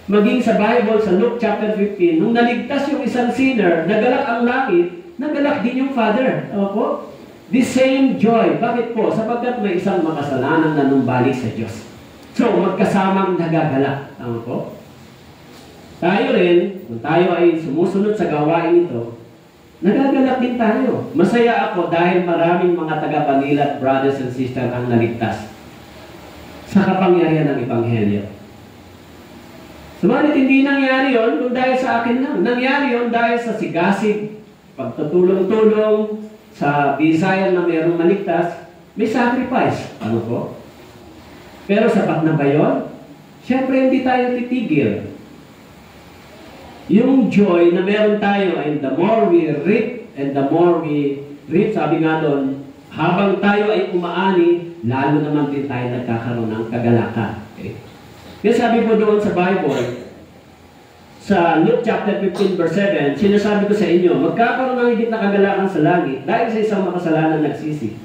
maging sa Bible, sa Luke chapter 15, nung naligtas yung isang sinner, nagalak ang langit, nagalak din yung Father. Tama po? The same joy. Bakit po? Sapagkat may isang makasalanan na numbalik sa Diyos. So, magkasamang nagagalak. Tama po? Tayo rin, kung tayo ay sumusunod sa gawain ito, nagagalak din tayo. Masaya ako dahil maraming mga taga-Manila brothers and sisters ang naligtas sa kapangyarihan ng Ebanghelyo. Subalit hindi nangyari yun kung dahil sa akin lang. Nangyari yun dahil sa sigasig, pagtutulong-tulong, sa bisayan na mayroong maligtas, may sacrifice. Ano po? Pero sapat na ba yun? Siyempre hindi tayo titigil. Yung joy na meron tayo, and the more we reap, and the more we reap, sabi nga doon, habang tayo ay umaani, lalo naman din tayo nagkakaroon ng kagalakan. Okay? Kaya sabi po doon sa Bible, sa Luke chapter 15 verse 7, sinasabi ko sa inyo, magkakaroon ng higit na kagalakan sa langit dahil sa isang makasalanan nagsisi.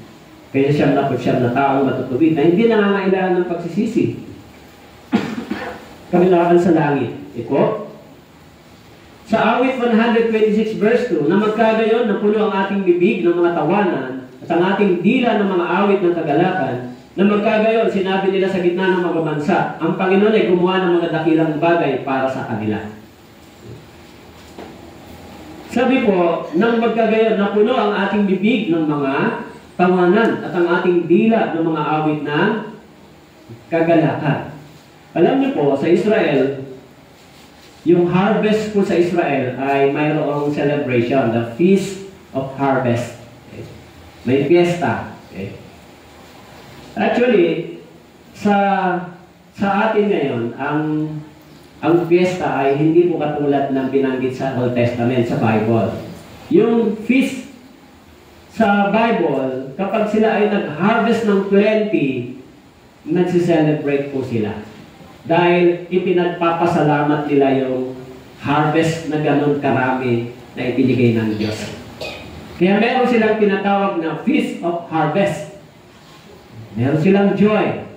Kaya siyam na taong matutuwid na hindi nangangailangan ng pagsisisi. Kagalakan sa langit. Ito, sa awit 126 verse 2, na magkagayon na puno ang ating bibig ng mga tawanan at ang ating dila ng mga awit ng kagalakan, na magkagayon, sinabi nila sa gitna ng mga bansa, ang Panginoon ay gumawa ng mga dakilang bagay para sa kanila. Sabi po, nang magkagayon na puno ang ating bibig ng mga tawanan at ang ating dila ng mga awit ng kagalakan. Alam niyo po, sa Israel, yung harvest po sa Israel ay mayroong celebration, the Feast of Harvest. Okay? May fiesta. Okay? Actually, sa atin ngayon, ang ang fiesta ay hindi po katulad ng binanggit sa Old Testament, sa Bible. Yung feast sa Bible, kapag sila ay nag-harvest ng plenty, nagsi-celebrate po sila. Dahil ipinagpapasalamat nila yung harvest na ganun karami na ibinigay ng Diyos. Kaya meron silang tinatawag na Feast of Harvest. Meron silang joy.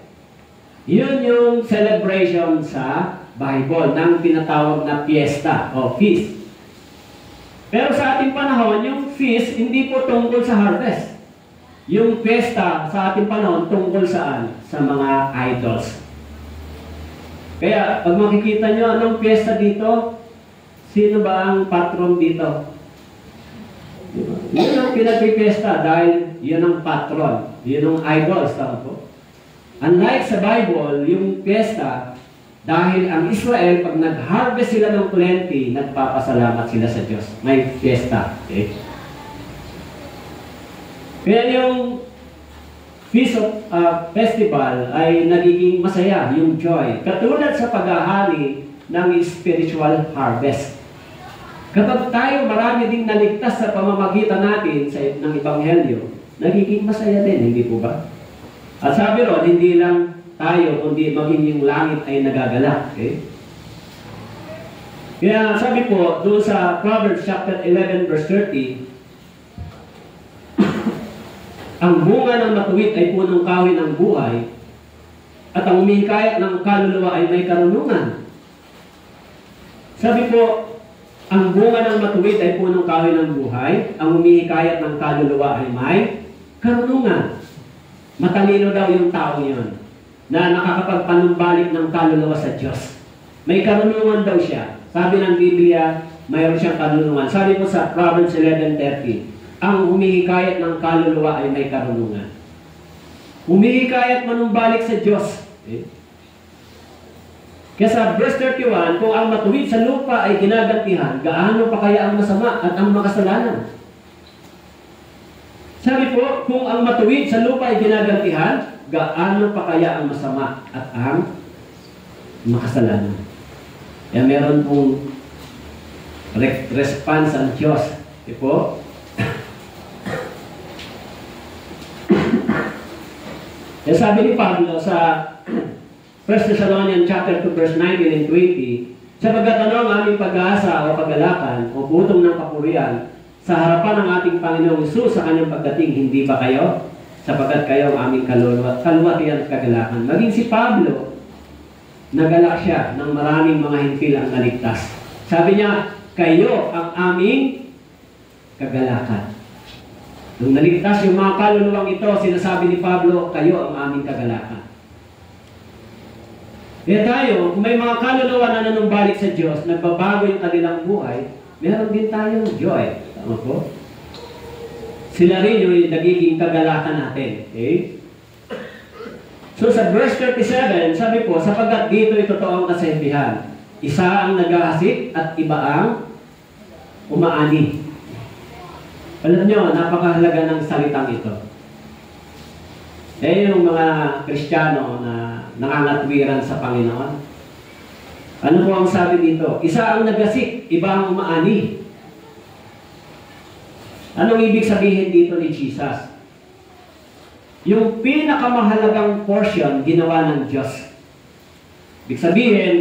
Yun yung celebration sa Bible ng tinatawag na fiesta o feast. Pero sa ating panahon, yung feast hindi po tungkol sa harvest. Yung fiesta sa ating panahon tungkol saan? Sa mga idols. Kaya pag makikita nyo anong fiesta dito, sino ba ang patron dito? Yun ang pinagpipiesta dahil yun ang patron. Yun ang idols. Tama po? Unlike sa Bible, yung fiesta, dahil ang Israel, pag nag-harvest sila ng plenty, nagpapasalamat sila sa Diyos. May fiesta. Okay? Kaya yung Feast of Festival ay nagiging masaya, yung joy. Katulad sa paghahali ng spiritual harvest. Kapag tayo marami ding naligtas sa pamamagitan natin ng Ebanghelyo, nagiging masaya din, hindi po ba? At sabi ron, hindi lang tayo, kundi maging yung langit ay nagagalak. Okay? Kaya sabi po, doon sa Proverbs chapter 11 verse 30, ang bunga ng matuwid ay punong kahoy ng buhay, at ang umihikayat ng kaluluwa ay may karunungan. Sabi po, ang bunga ng matuwid ay punong kahoy ng buhay, ang umihikayat ng kaluluwa ay may karunungan. Matalino daw yung tao yun, na nakakapagpanumbalik ng kaluluwa sa Diyos. May karunungan daw siya. Sabi ng Biblia, mayroon siyang karunungan. Sabi po sa Proverbs 11:30, ang humihikayat ng kaluluwa ay may karunungan. Humihikayat manumbalik sa Diyos. Okay? Kaya sa verse 31, kung ang matuwid sa lupa ay ginagantihan, gaano pa kaya ang masama at ang makasalanan? Sabi po, kung ang matuwid sa lupa ay ginagantihan, gaano pa kaya ang masama at ang makasalanan? Kaya meron pong response ang Diyos. Di po? Kaya sabi ni Pablo sa 1 Thessalonians chapter 2 verse 19 and 20, sapagkat ano ang aming pag-asa o pag-alakan o butong ng kapurian sa harapan ng ating Panginoong Hesus sa kanyang pagdating, hindi ba kayo? Sapagkat kayo ang aming kaluwatian at kagalakan. Maging si Pablo, nagalak siya ng maraming mga hintil ang naligtas. Sabi niya, kayo ang aming kagalakan. Nung naligtas yung mga kaluluwang ito, sinasabi ni Pablo, kayo ang aming kagalakan. Kaya tayo, kung may mga kaluluwa na nanumbalik sa Diyos, nagbabago yung kanilang buhay, meron din tayong joy. Tama po? Sila rin yung nagiging kagalakan natin. Okay? So sa verse 37, sabi po, sapagkat dito ito totoong kasabihan, isa ang nag-aasik at iba ang umaani. Alam nyo, napakahalaga ng salitang ito. Eh yung mga Kristiyano na nangangatwiran sa Panginoon. Ano po ang sabi dito? Isa ang nagasik, iba ang umaani. Anong ibig sabihin dito ni Jesus? Yung pinakamahalagang portion, ginawa ng Diyos. Ibig sabihin,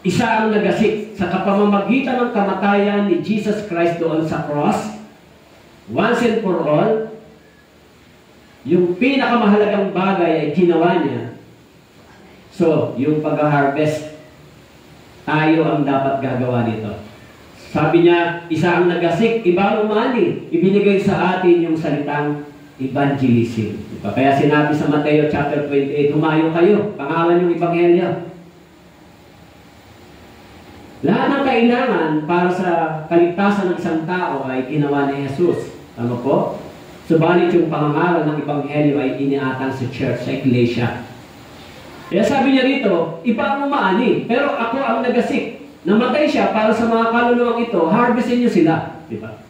isa ang nagasik sa kapamamagitan ng kamatayan ni Jesus Christ doon sa cross, once and for all, yung pinakamahalagang bagay ay ginawa niya. So, yung pag-harvest, tayo ang dapat gagawa nito. Sabi niya, isa ang nagasik, iba ang umani. Ibinigay sa atin yung salitang evangelism. Diba? Kaya sinabi sa Mateo chapter 28, humayo kayo, pangalan yung ebanghelyo. Lahat ng kailangan para sa kaligtasan ng isang tao ay ginawa ni Jesus. Tama po? Subalit yung pangangaral ng ebanghelyo ay iniatang sa church, sa iglesia. Kaya sabi niya rito, iba ang umaani, pero ako ang nagasik. Namatay siya para sa mga kaluluwang ito, harvestin niyo sila. Diba?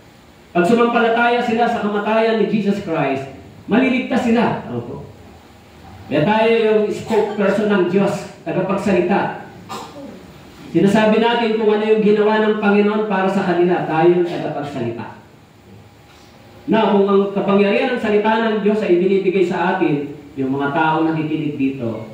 Pag sumampalataya sila sa kamatayan ni Jesus Christ, maliligtas sila. Ano po? Kaya tayo yung spokesperson ng Diyos, tagapagsalita. Sinasabi natin kung ano yung ginawa ng Panginoon para sa kanila, tayo ang tagapagsalita. Na kung ang kapangyarihan ng salita ng Diyos ay binibigay sa atin, yung mga tao nakikinig dito,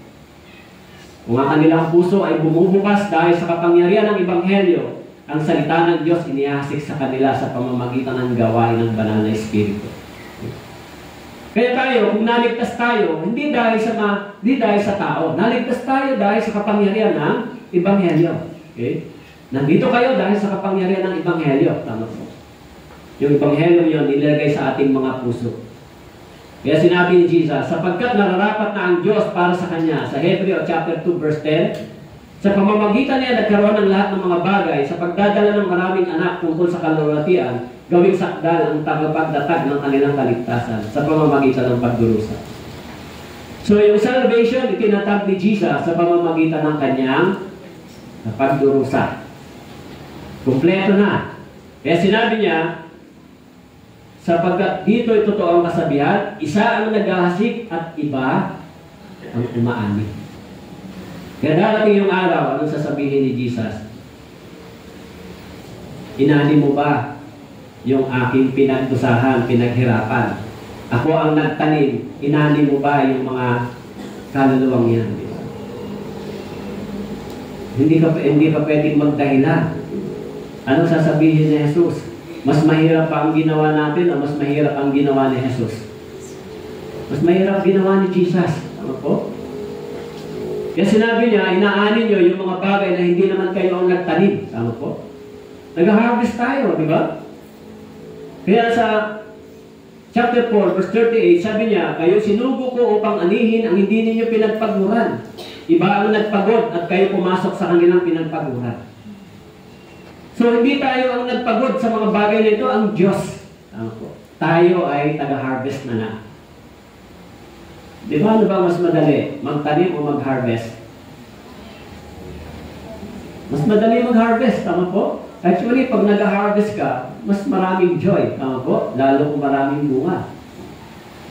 kung ang kanilang puso ay bumubukas dahil sa kapangyarihan ng Ebanghelyo, ang salita ng Diyos inihasik sa kanila sa pamamagitan ng gawain ng banal na Espiritu. Kaya tayo, kung naligtas tayo, hindi dahil sa tao. Naligtas tayo dahil sa kapangyarihan ng Ebanghelyo. Okay? Nandito kayo dahil sa kapangyarihan ng Ebanghelyo. Tama po. Yung Ebanghelyo yun, nilagay sa ating mga puso. Kaya sinabi ni Jesus, sapagkat nararapat na ang Diyos para sa Kanya, sa Hebreo chapter 2 verse 10, sa pamamagitan niya nagkaroon ng lahat ng mga bagay, sa pagdadala ng maraming anak tungkol sa kalulatian, gawing sakdal ang tagapagdatag ng kanilang kaligtasan sa pamamagitan ng pagdurusa. So yung salvation, itinatag ni Jesus sa pamamagitan ng Kanyang pagdurusa. Kumpleto na. Kaya sinabi niya, sapagkat dito ay totoo ang kasabihan, isa ang naghahasik at iba ang umaani. Kaya darating yung araw, anong sasabihin ni Jesus? Inani mo ba yung aking pinagdusahan, pinaghirapan? Ako ang nagtanim, inani mo ba yung mga kaluluwang yan? Hindi ka pwedeng magdahilan. Anong sasabihin ni Jesus? Mas mahirap pa ang ginawa natin o mas mahirap ang ginawa ni Jesus? Mas mahirap ginawa ni Jesus. Ano po? Kaya sinabi niya, inaani niyo yung mga bagay na hindi naman kayo ang nagtanim. Ano po? Nag-harvest tayo, di ba? Kaya sa chapter 4, verse 38, sabi niya, kayo sinugo ko upang anihin ang hindi ninyo pinagpaguran. Iba ang nagpagod at kayo pumasok sa kanilang pinagpaguran. So, hindi tayo ang nagpagod sa mga bagay na ito, ang Diyos. Tayo ay taga-harvest na na. Di ba, ano ba mas madali? Magtanim o mag-harvest? Mas madali mag-harvest, tama po? Actually, pag nag-harvest ka, mas maraming joy, tama po? Lalo kung maraming bunga.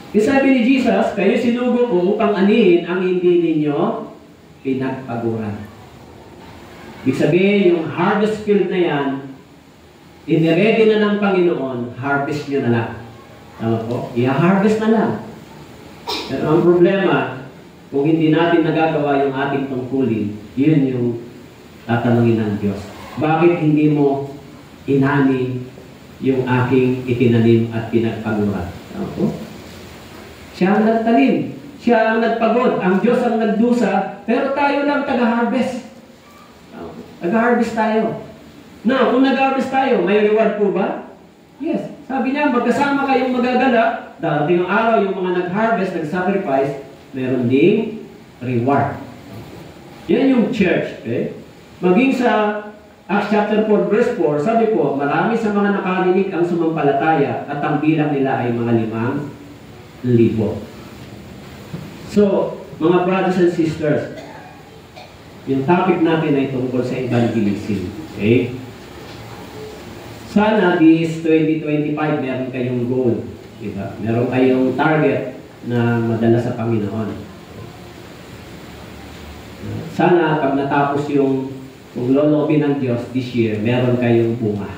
Kasi sabi ni Jesus, kayo sinugo ko upang anihin ang hindi ninyo pinagpaguran. Ibig sabihin, yung harvest field na yan, iniready na ng Panginoon, harvest nyo na lang. Tama po? I-harvest na lang. Pero ang problema, kung hindi natin nagagawa yung ating tungkulin, yun yung tatanungin ng Diyos. Bakit hindi mo inani yung aking itinanim at pinagpaguran? Tama po? Siya ang nagtanim. Siya ang nagpagod. Ang Diyos ang nagdusa, pero tayo lang taga-harvest. Nag-harvest tayo. Now, kung nag-harvest tayo, may reward po ba? Yes. Sabi niya, magkasama kayong magagala, darating ang araw yung mga nag-harvest, nag-sacrifice, meron ding reward. Yan yung church. Okay? Maging sa Acts chapter 4, verse 4, sabi po, marami sa mga nakarinig ang sumampalataya at ang bilang nila ay mga 5,000. So, mga brothers and sisters, yung topic natin ay tungkol sa evangelism. Okay? Sana this 2025 meron kayong goal. Diba? Meron kayong target na madala sa Panginoon. Sana pag natapos yung kung lolobin ng Diyos this year, meron kayong bunga.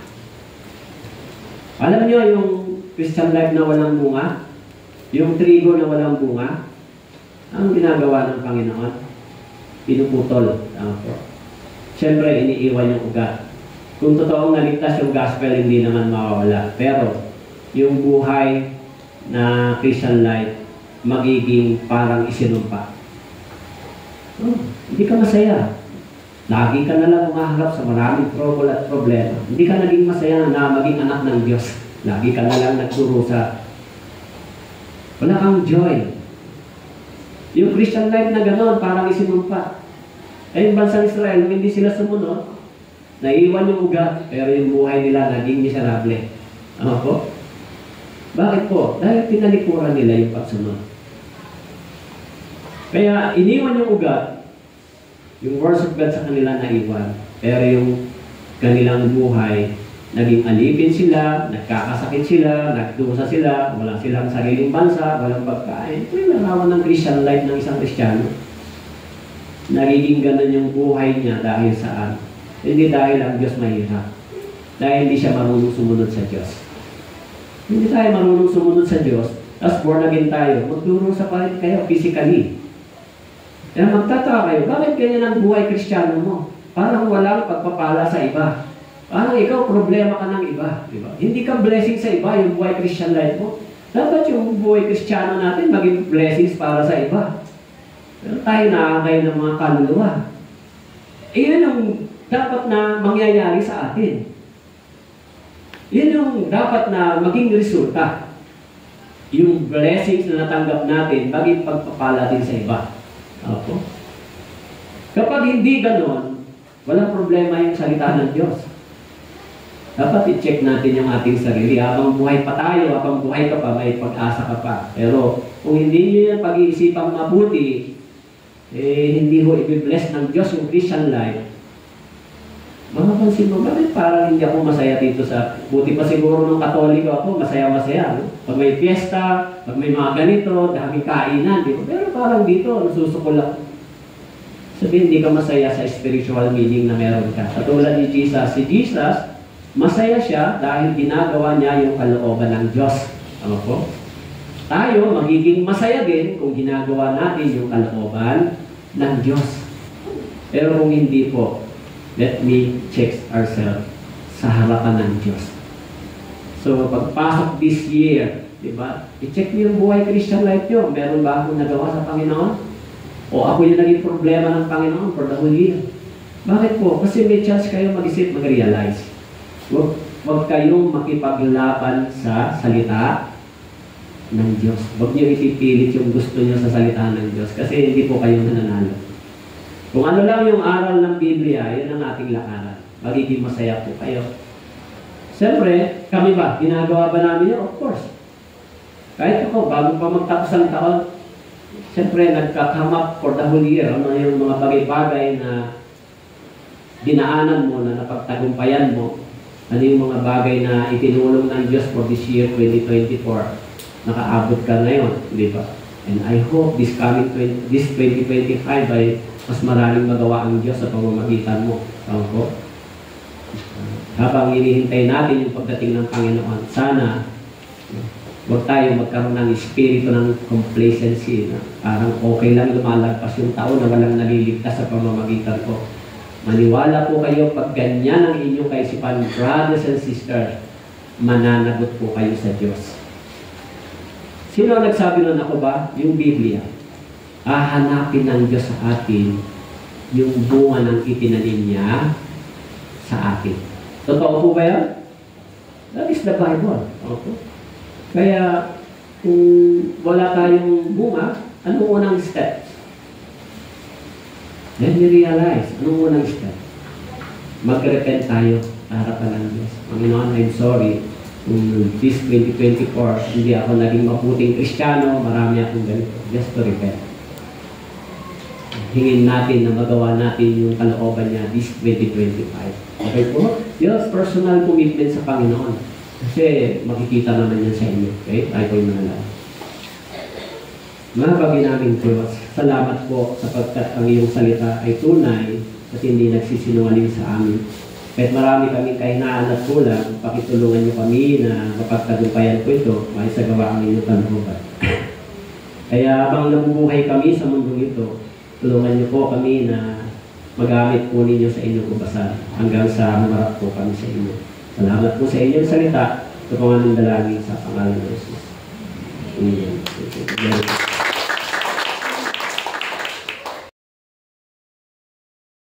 Alam nyo yung Christian life na walang bunga? Yung trigo na walang bunga? Anong ginagawa ng Panginoon? Pinuputol. Siyempre, iniiwan yung ugat. Kung totoong naligtas yung gospel, hindi naman mawawala. Pero, yung buhay na Christian life, magiging parang isinumpa. Hindi ka masaya. Lagi ka na lang umaharap sa maraming trouble at problema. Hindi ka naging masaya na maging anak ng Diyos. Lagi ka na lang nagdurusa. Wala kang joy. Yung Christian life na gano'n, parang isinumpa. Eh, yung bansang Israel, hindi sila sumunod, naiwan yung ugat, pero yung buhay nila naging miserable. Ano po? Bakit po? Dahil pinalikuran nila yung pagsunod. Kaya, iniwan yung ugat, yung words of God sa kanila naiwan, pero yung kanilang buhay, naging alipin sila, nagkakasakit sila, nagdusa sila, walang silang sariling bansa, walang pagkain. Ito yung larawan ng Christian life ng isang Kristiyano. Nagiging ganun yung buhay niya dahil saan? Hindi dahil ang Diyos mahirap. Dahil hindi siya marunong sumunod sa Diyos. Hindi tayo marunong sumunod sa Diyos, tapos born again tayo, magdurusa pa rin kayo physically. Kaya magtataka kayo, bakit ganyan ang buhay Kristiyano mo? Parang walang pagpapala sa iba. Parang ikaw, problema ka ng iba. Diba? Hindi ka blessing sa iba yung buhay Christian life mo. Dapat yung buhay Kristiyano natin maging blessings para sa iba. Pero tayo nakakay ng mga kaluluwa. Iyon yung dapat na mangyayari sa atin. Yun yung dapat na maging resulta. Yung blessings na natanggap natin, maging pagpapala din sa iba. Opo. Kapag hindi ganon, walang problema yung salita ng Diyos. Dapat i-check natin yung ating sarili. Habang buhay pa tayo, habang buhay ka pa, may pag-asa ka pa. Pero kung hindi nyo yung pag-iisipang mabuti, hindi ho i-bless ng Diyos yung Christian life, mapapansin mo, bakit parang hindi ako masaya dito sa... Buti pa siguro ng Katoliko ako, masaya-masaya. No? Pag may fiesta, pag may mga ganito, daming kainan. Di ba? Pero parang dito, nasusukol ako. Sabihin, hindi ka masaya sa spiritual meaning na meron ka. Katulad ni Jesus. Si Jesus, masaya siya dahil ginagawa niya yung kalooban ng Diyos. Tama po? Tayo, magiging masaya din kung ginagawa natin yung kalooban ng Diyos. Pero kung hindi po, let me check ourselves sa harapan ng Diyos. So, pagpasok this year, diba? I-check niyo yung buhay Christian life niyo. Meron ba akong nagawa sa Panginoon? O ako yung naging problema ng Panginoon for the whole year? Bakit po? Kasi may chance kayo mag-isip, mag-realize. Huwag kayong makipaglaban sa salita ng Diyos. Huwag niyo ipipilit yung gusto niyo sa salita ng Diyos kasi hindi po kayo nananalo. Kung ano lang yung aral ng Biblia, yun ang ating lakaran. Magiging masaya po kayo. Siyempre, kami ba? Ginagawa ba namin yun? Of course. Kahit ako, bago pa magtapos ang taon, siyempre, nagka-come up for the whole year. Ano yung mga bagay-bagay na dinaanan mo, na napagtagumpayan mo. Ano yung mga bagay na itinulong ng Diyos for this year, 2024. Nakaabot ka ngayon, di ba? And I hope this 2025 ay mas maraming magawa ang Diyos sa pamamagitan mo. Tama po? Habang hinihintay natin yung pagdating ng Panginoon, sana huwag tayo magkaroon ng espiritu ng complacency na parang okay lang lumalagpas yung taon na walang naliligtas sa pamamagitan ko. Maniwala po kayo pag ganyan ang inyong kaisipan, brothers and sisters, mananagot po kayo sa Diyos. Sino ang nagsabi nun? Ako ba? Yung Biblia. Hahanapin ng Diyos sa atin yung bunga ng itinanim niya sa atin. Totoo po ba yan? That is the Bible. Okay. Kaya, kung wala tayong bunga, anong unang step? Then you realize, anong unang step? Mag-repent tayo sa harapan ng Diyos. Panginoon, I'm sorry. Kung this 2024, hindi ako naging mabuting Kristiyano, marami akong ganito. Just to repent. Hingin natin na magawa natin yung kalooban niya this 2025. Okay po? Yung personal commitment sa Panginoon. Kasi makikita naman yan sa inyo. Okay? Tayo po yung mga mga pag-inaming Diyos, salamat po sapagkat ang iyong salita ay tunay at hindi nagsisinungaling sa amin. Kahit marami kaming kahinaan at kulang, pakitulungan niyo kami na mapagtagumpayan ko ito, may sagawa ang inyong kalooban. Kaya habang nabubuhay kami sa mundong ito, tulungan niyo po kami na magamit po ninyo sa inyong kubasan hanggang sa humarap po kami sa inyo. Salamat po sa inyong salita. Ito po nga ng dalangin sa pangalan ng Jesus. Amen.